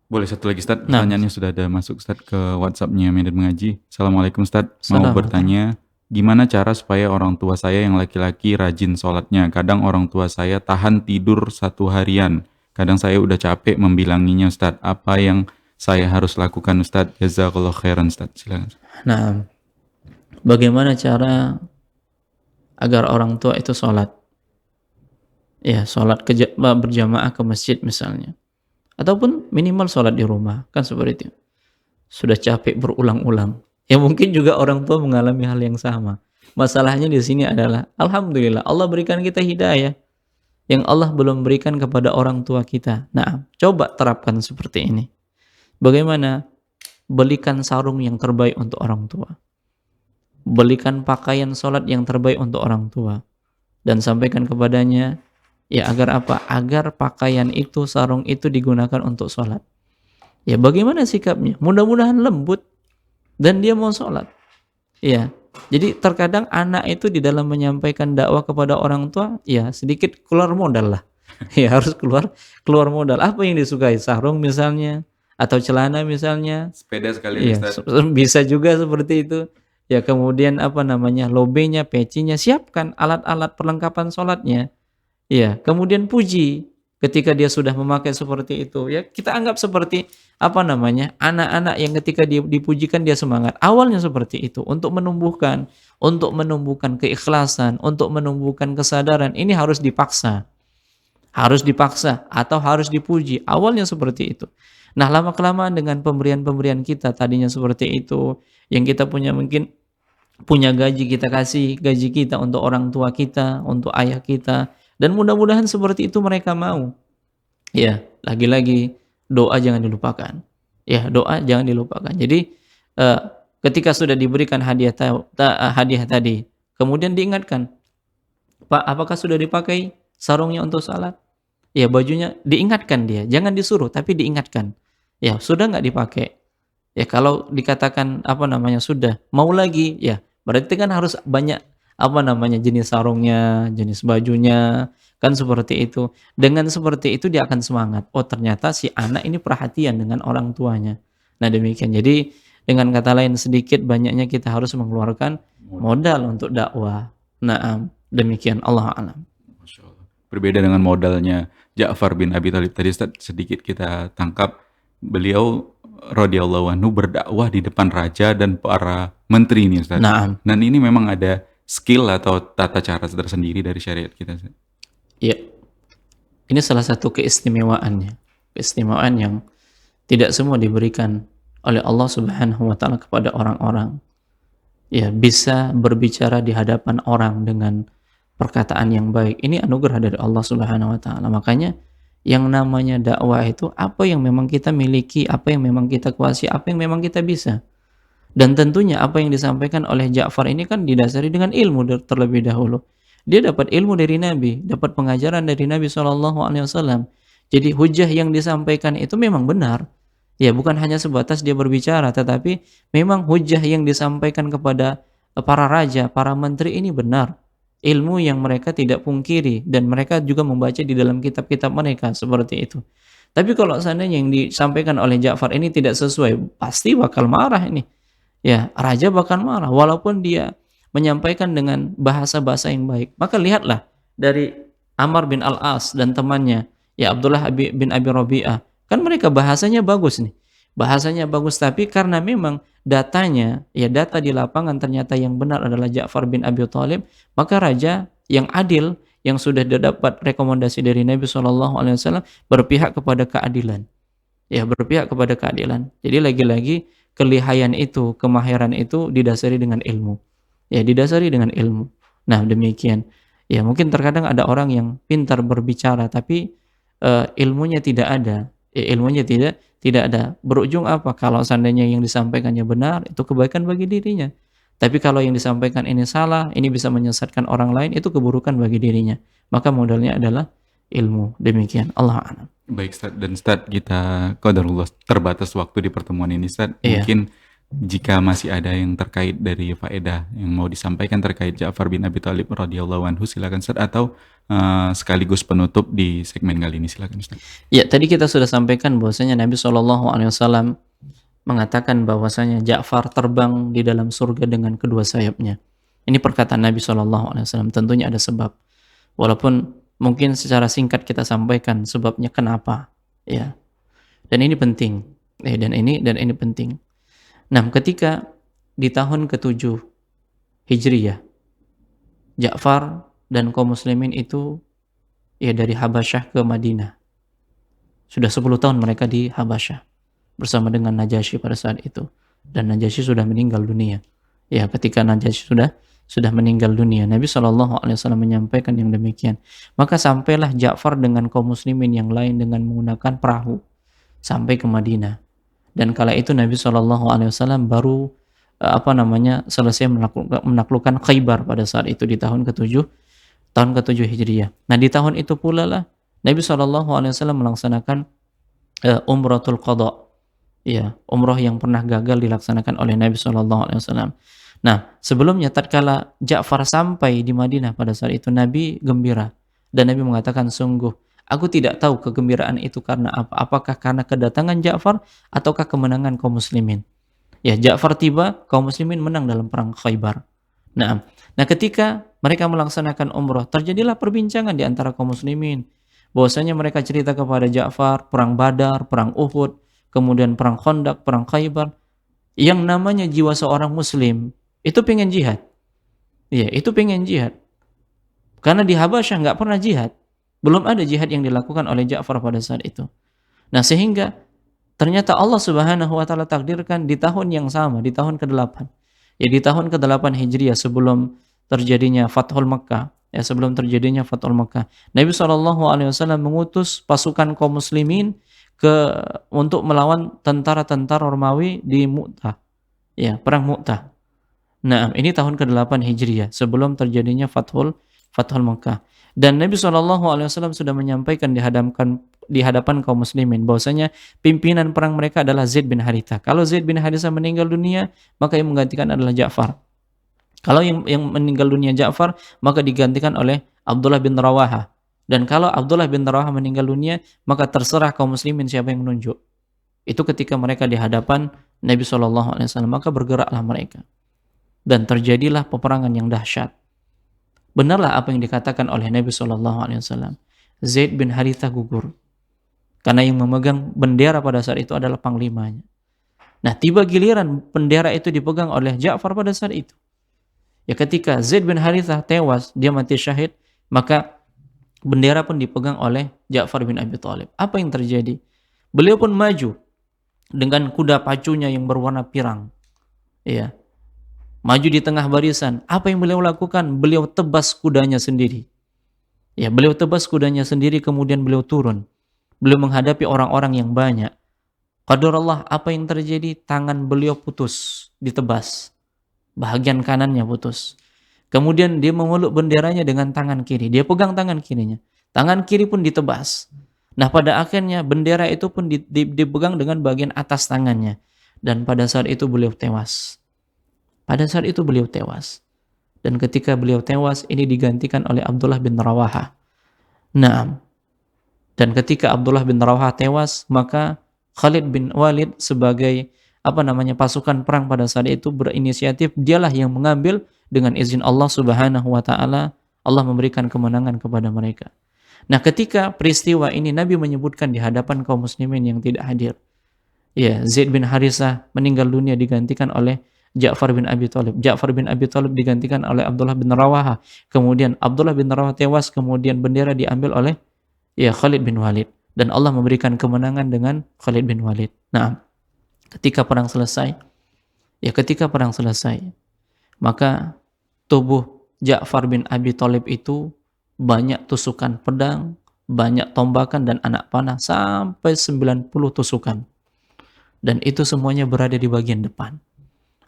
boleh satu lagi Ustaz, Nah. pertanyaannya sudah ada masuk Ustaz ke WhatsApp-nya Medan Mengaji. Assalamualaikum Ustaz, mau Assalamualaikum. bertanya gimana cara supaya orang tua saya yang laki-laki rajin sholatnya? Kadang orang tua saya tahan tidur 1 harian. Kadang saya udah capek membilanginya Ustaz. Apa yang saya harus lakukan Ustaz? Jazakallah khairan Ustaz. Silakan. Nah, bagaimana cara agar orang tua itu sholat? Ya, sholat berjamaah ke masjid misalnya. Ataupun minimal sholat di rumah. Kan seperti itu. Sudah capek berulang-ulang. Ya mungkin juga orang tua mengalami hal yang sama. Masalahnya di sini adalah, alhamdulillah Allah berikan kita hidayah yang Allah belum berikan kepada orang tua kita. Nah, coba terapkan seperti ini. Bagaimana? Belikan sarung yang terbaik untuk orang tua. Belikan pakaian sholat yang terbaik untuk orang tua. Dan sampaikan kepadanya, ya agar apa? Agar pakaian itu, sarung itu digunakan untuk sholat. Ya bagaimana sikapnya? Mudah-mudahan lembut dan dia mau sholat. Ya, jadi terkadang anak itu di dalam menyampaikan dakwah kepada orang tua, ya sedikit keluar modal lah. Ya harus keluar modal. Apa yang disukai? Sarung misalnya, atau celana misalnya. Sepeda sekali Iya, Ustaz. bisa juga seperti itu. Ya kemudian lobenya, pecinya, siapkan alat-alat perlengkapan sholatnya. Ya, kemudian puji ketika dia sudah memakai seperti itu. Ya, kita anggap seperti anak-anak yang ketika dia dipujikan dia semangat. Awalnya seperti itu untuk menumbuhkan keikhlasan, untuk menumbuhkan kesadaran. Ini harus dipaksa atau harus dipuji. Awalnya seperti itu. Nah, lama-kelamaan dengan pemberian-pemberian kita tadinya seperti itu, yang kita mungkin punya gaji, kita kasih gaji kita untuk orang tua kita, untuk ayah kita, dan mudah-mudahan seperti itu mereka mau. Ya, lagi-lagi doa jangan dilupakan. Ya, doa jangan dilupakan. Jadi ketika sudah diberikan hadiah tadi, kemudian diingatkan, Pak, apakah sudah dipakai sarungnya untuk salat? Ya, bajunya diingatkan dia, jangan disuruh tapi diingatkan. Ya, sudah nggak dipakai. Ya, kalau dikatakan sudah, mau lagi, ya berarti kan harus banyak jenis sarungnya, jenis bajunya, kan seperti itu. Dengan seperti itu dia akan semangat. Oh, ternyata si anak ini perhatian dengan orang tuanya. Nah, demikian. Jadi dengan kata lain, sedikit banyaknya kita harus mengeluarkan modal untuk dakwah. Nah, demikian. Allah a'lam. Masya Allah. Berbeda dengan modalnya Ja'far bin Abi Thalib tadi Ustaz, sedikit kita tangkap. Beliau radhiyallahu anhu berdakwah di depan raja dan para menteri ini Ustaz. Naam. Dan ini memang ada skill atau tata cara tersendiri dari syariat kita Ustaz. Ya. Ini salah satu keistimewaannya. Keistimewaan yang tidak semua diberikan oleh Allah Subhanahu wa taala kepada orang-orang. Ya, bisa berbicara di hadapan orang dengan perkataan yang baik. Ini anugerah dari Allah Subhanahu wa taala. Makanya yang namanya dakwah itu apa yang memang kita miliki, apa yang memang kita kuasai, apa yang memang kita bisa. Dan tentunya apa yang disampaikan oleh Ja'far ini kan didasari dengan ilmu terlebih dahulu. Dia dapat ilmu dari Nabi, dapat pengajaran dari Nabi SAW. Jadi hujah yang disampaikan itu memang benar. Ya, bukan hanya sebatas dia berbicara, tetapi memang hujah yang disampaikan kepada para raja, para menteri ini benar. Ilmu yang mereka tidak pungkiri dan mereka juga membaca di dalam kitab-kitab mereka seperti itu. Tapi kalau seandainya yang disampaikan oleh Ja'far ini tidak sesuai, pasti bakal marah ini. Ya, raja bakal marah walaupun dia menyampaikan dengan bahasa-bahasa yang baik. Maka lihatlah dari Amr bin Al-As dan temannya, ya Abdullah bin Abi Rabi'ah, kan mereka bahasanya bagus nih. Bahasanya bagus, tapi karena memang datanya, ya data di lapangan ternyata yang benar adalah Ja'far bin Abi Thalib, maka raja yang adil yang sudah dapat rekomendasi dari Nabi SAW berpihak kepada keadilan. Ya, berpihak kepada keadilan. Jadi lagi-lagi kelihayan itu, kemahiran itu didasari dengan ilmu. Ya, didasari dengan ilmu. Nah, demikian. Ya, mungkin terkadang ada orang yang pintar berbicara tapi ilmunya tidak ada. Ya, ilmunya tidak ada. Berujung apa? Kalau seandainya yang disampaikannya benar, itu kebaikan bagi dirinya. Tapi kalau yang disampaikan ini salah, ini bisa menyesatkan orang lain, itu keburukan bagi dirinya. Maka modalnya adalah ilmu. Demikian. Allah a'lam. Baik Ustaz, dan Ustaz kita qadarullah terbatas waktu di pertemuan ini Ustaz. Iya. Mungkin jika masih ada yang terkait dari faedah yang mau disampaikan terkait Ja'far bin Abi Thalib radhiyallahu anhu, silakan Ustaz, atau sekaligus penutup di segmen kali ini, silakan Ustaz. Ya, tadi kita sudah sampaikan bahwasanya Nabi SAW mengatakan bahwasanya Ja'far terbang di dalam surga dengan kedua sayapnya. Ini perkataan Nabi SAW. Tentunya ada sebab. Walaupun mungkin secara singkat kita sampaikan sebabnya kenapa, ya. Dan ini penting. Dan ini penting. Nah, ketika di tahun ke-7 Hijriyah, Ja'far dan kaum muslimin itu ya dari Habasyah ke Madinah. Sudah 10 tahun mereka di Habasyah bersama dengan Najasyi pada saat itu, dan Najasyi sudah meninggal dunia. Ya, ketika Najasyi sudah meninggal dunia, Nabi SAW menyampaikan yang demikian. Maka sampailah Ja'far dengan kaum muslimin yang lain dengan menggunakan perahu sampai ke Madinah. Dan kala itu Nabi SAW baru selesai menaklukkan Khaybar pada saat itu di tahun ke-7 Hijriyah. Nah, di tahun itu pula lah Nabi SAW melaksanakan Umratul Qadha. Ya, umrah yang pernah gagal dilaksanakan oleh Nabi SAW. Nah, sebelumnya tatkala Ja'far sampai di Madinah pada saat itu, Nabi gembira. Dan Nabi mengatakan, sungguh, aku tidak tahu kegembiraan itu karena apa. Apakah karena kedatangan Ja'far ataukah kemenangan kaum muslimin. Ya, Ja'far tiba, kaum muslimin menang dalam perang Khaybar. Nah, ketika mereka melaksanakan umrah, terjadilah perbincangan di antara kaum muslimin. Bahwasanya mereka cerita kepada Ja'far, perang Badar, perang Uhud, kemudian perang Khandaq, perang Khaybar. Yang namanya jiwa seorang muslim itu pengen jihad. Iya, itu pengen jihad. Karena di Habasyah nggak pernah jihad. Belum ada jihad yang dilakukan oleh Ja'far pada saat itu. Nah, sehingga ternyata Allah Subhanahu wa taala takdirkan di tahun yang sama, di tahun ke-8. Ya, di tahun ke-8 Hijriah sebelum terjadinya Fathul Makkah, Nabi SAW mengutus pasukan kaum muslimin untuk melawan tentara-tentara Romawi di Mu'tah. Ya, perang Mu'tah. Nah, ini tahun ke-8 Hijriah sebelum terjadinya Fathul Makkah. Dan Nabi SAW sudah menyampaikan di hadapan kaum muslimin bahwasanya pimpinan perang mereka adalah Zaid bin Harithah. Kalau Zaid bin Harithah meninggal dunia, maka yang menggantikan adalah Ja'far. Kalau yang meninggal dunia Ja'far, maka digantikan oleh Abdullah bin Rawaha. Dan kalau Abdullah bin Rawaha meninggal dunia, maka terserah kaum muslimin siapa yang menunjuk. Itu ketika mereka di hadapan Nabi SAW, maka bergeraklah mereka. Dan terjadilah peperangan yang dahsyat. Benarlah apa yang dikatakan oleh Nabi SAW. Zaid bin Harithah gugur. Karena yang memegang bendera pada saat itu adalah panglimanya. Nah, tiba giliran bendera itu dipegang oleh Ja'far pada saat itu. Ya, ketika Zaid bin Harithah tewas, dia mati syahid, maka bendera pun dipegang oleh Ja'far bin Abi Thalib. Apa yang terjadi? Beliau pun maju dengan kuda pacunya yang berwarna pirang. Ya. Maju di tengah barisan. Apa yang beliau lakukan? Beliau tebas kudanya sendiri. Ya, beliau tebas kudanya sendiri, kemudian beliau turun. Beliau menghadapi orang-orang yang banyak. Qadarullah, apa yang terjadi? Tangan beliau putus, ditebas. Bahagian kanannya putus. Kemudian dia memeluk benderanya dengan tangan kiri. Dia pegang tangan kirinya. Tangan kiri pun ditebas. Nah, pada akhirnya bendera itu pun dipegang dengan bagian atas tangannya. Dan pada saat itu beliau tewas. Dan ketika beliau tewas, ini digantikan oleh Abdullah bin Rawaha. Nah, Dan ketika Abdullah bin Rawahah tewas, maka Khalid bin Walid sebagai pasukan perang pada saat itu berinisiatif, dialah yang mengambil dengan izin Allah Subhanahu wa taala, Allah memberikan kemenangan kepada mereka. Nah, ketika peristiwa ini Nabi menyebutkan di hadapan kaum muslimin yang tidak hadir. Ya, Zaid bin Harisah meninggal dunia digantikan oleh Ja'far bin Abi Thalib. Ja'far bin Abi Thalib digantikan oleh Abdullah bin Rawahah. Kemudian Abdullah bin Rawahah tewas, kemudian bendera diambil oleh Khalid bin Walid, dan Allah memberikan kemenangan dengan Khalid bin Walid. Nah, ketika perang selesai, maka tubuh Ja'far bin Abi Thalib itu banyak tusukan pedang, banyak tombakan dan anak panah, sampai 90 tusukan. Dan itu semuanya berada di bagian depan.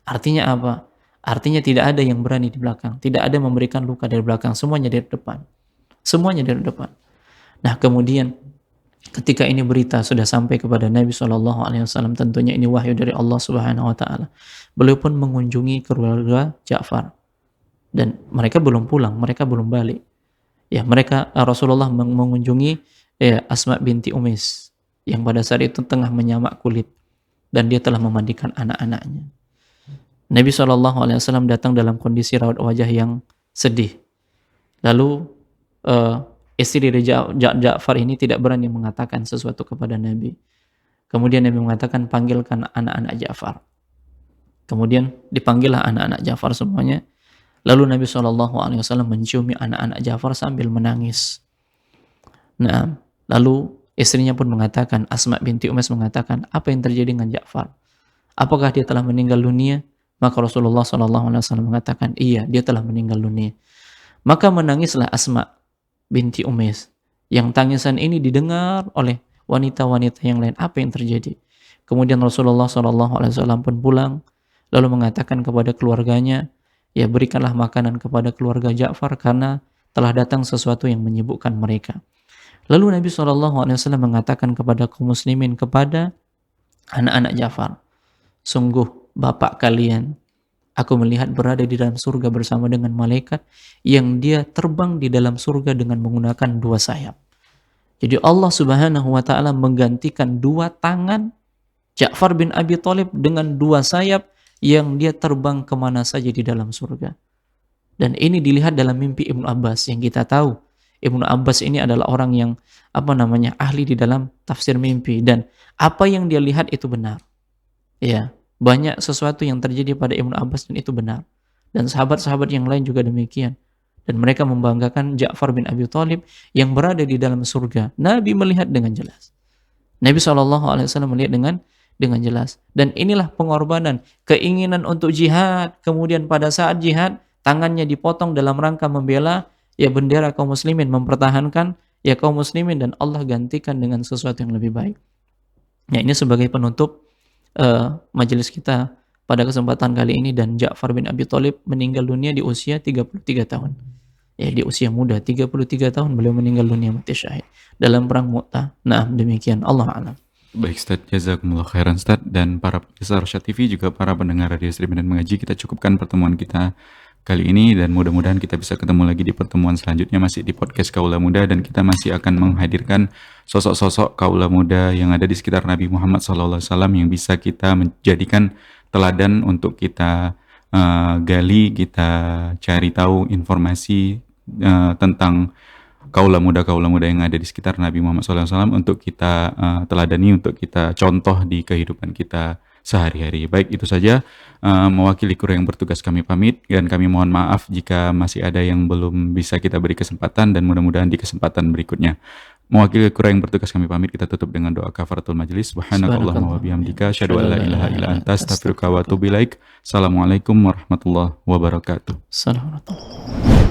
Artinya apa? Artinya tidak ada yang berani di belakang, tidak ada yang memberikan luka dari belakang, semuanya dari depan. Semuanya dari depan. Nah, kemudian ketika ini berita sudah sampai kepada Nabi SAW, tentunya ini wahyu dari Allah Subhanahu wa taala. Beliau pun mengunjungi keluarga Ja'far. Dan mereka belum pulang, mereka belum balik. Rasulullah mengunjungi Asma binti Umais yang pada saat itu tengah menyamak kulit, dan dia telah memandikan anak-anaknya. Nabi SAW datang dalam kondisi raut wajah yang sedih. Lalu istri dari Ja'far ini tidak berani mengatakan sesuatu kepada Nabi. Kemudian Nabi mengatakan, panggilkan anak-anak Ja'far. Kemudian dipanggillah anak-anak Ja'far semuanya. Lalu Nabi SAW menciumi anak-anak Ja'far sambil menangis. Nah, lalu istrinya pun mengatakan, Asma binti Umais mengatakan, apa yang terjadi dengan Ja'far? Apakah dia telah meninggal dunia? Maka Rasulullah SAW mengatakan, iya, dia telah meninggal dunia. Maka menangislah Asma binti Umais. Yang tangisan ini didengar oleh wanita-wanita yang lain. Apa yang terjadi? Kemudian Rasulullah SAW pun pulang, lalu mengatakan kepada keluarganya, berikanlah makanan kepada keluarga Ja'far karena telah datang sesuatu yang menyibukkan mereka. Lalu Nabi SAW mengatakan kepada kaum muslimin, kepada anak-anak Ja'far, sungguh bapak kalian, aku melihat berada di dalam surga bersama dengan malaikat yang dia terbang di dalam surga dengan menggunakan 2 sayap. Jadi Allah Subhanahu wa taala menggantikan 2 tangan Ja'far bin Abi Thalib dengan 2 sayap yang dia terbang kemana saja di dalam surga. Dan ini dilihat dalam mimpi Ibnu Abbas, yang kita tahu Ibnu Abbas ini adalah orang yang ahli di dalam tafsir mimpi, dan apa yang dia lihat itu benar. Banyak sesuatu yang terjadi pada Ibnu Abbas dan itu benar. Dan sahabat-sahabat yang lain juga demikian. Dan mereka membanggakan Ja'far bin Abi Thalib yang berada di dalam surga. Nabi melihat dengan jelas. Nabi SAW melihat dengan jelas. Dan inilah pengorbanan, keinginan untuk jihad. Kemudian pada saat jihad, tangannya dipotong dalam rangka membela bendera kaum muslimin, mempertahankan kaum muslimin, dan Allah gantikan dengan sesuatu yang lebih baik. Ini sebagai penutup majelis kita pada kesempatan kali ini. Dan Ja'far bin Abi Thalib meninggal dunia di usia 33 tahun. Di usia muda 33 tahun beliau meninggal dunia mati syahid dalam perang Mu'tah. Nah, demikian, Allah a'lam. Baik Ustaz, jazakumullah khairan Ustaz, dan para pemirsa Rosyad TV juga para pendengar radio streaming dan mengaji, kita cukupkan pertemuan kita kali ini, dan mudah-mudahan kita bisa ketemu lagi di pertemuan selanjutnya masih di podcast Kaula Muda, dan kita masih akan menghadirkan sosok-sosok kaula muda yang ada di sekitar Nabi Muhammad SAW yang bisa kita menjadikan teladan untuk kita gali, kita cari tahu informasi tentang kaula muda yang ada di sekitar Nabi Muhammad SAW untuk kita teladani, untuk kita contoh di kehidupan kita sehari-hari. Baik, itu saja mewakili kru yang bertugas kami pamit, dan kami mohon maaf jika masih ada yang belum bisa kita beri kesempatan, dan mudah-mudahan di kesempatan berikutnya. Mewakili kru yang bertugas kami pamit, kita tutup dengan doa kafaratul majlis. Subhanakallahumma wa bihamdika asyhadu an la ilaha illa anta astaghfiruka wa atubu ilaik. Assalamualaikum warahmatullahi wabarakatuh. Assalamualaikum.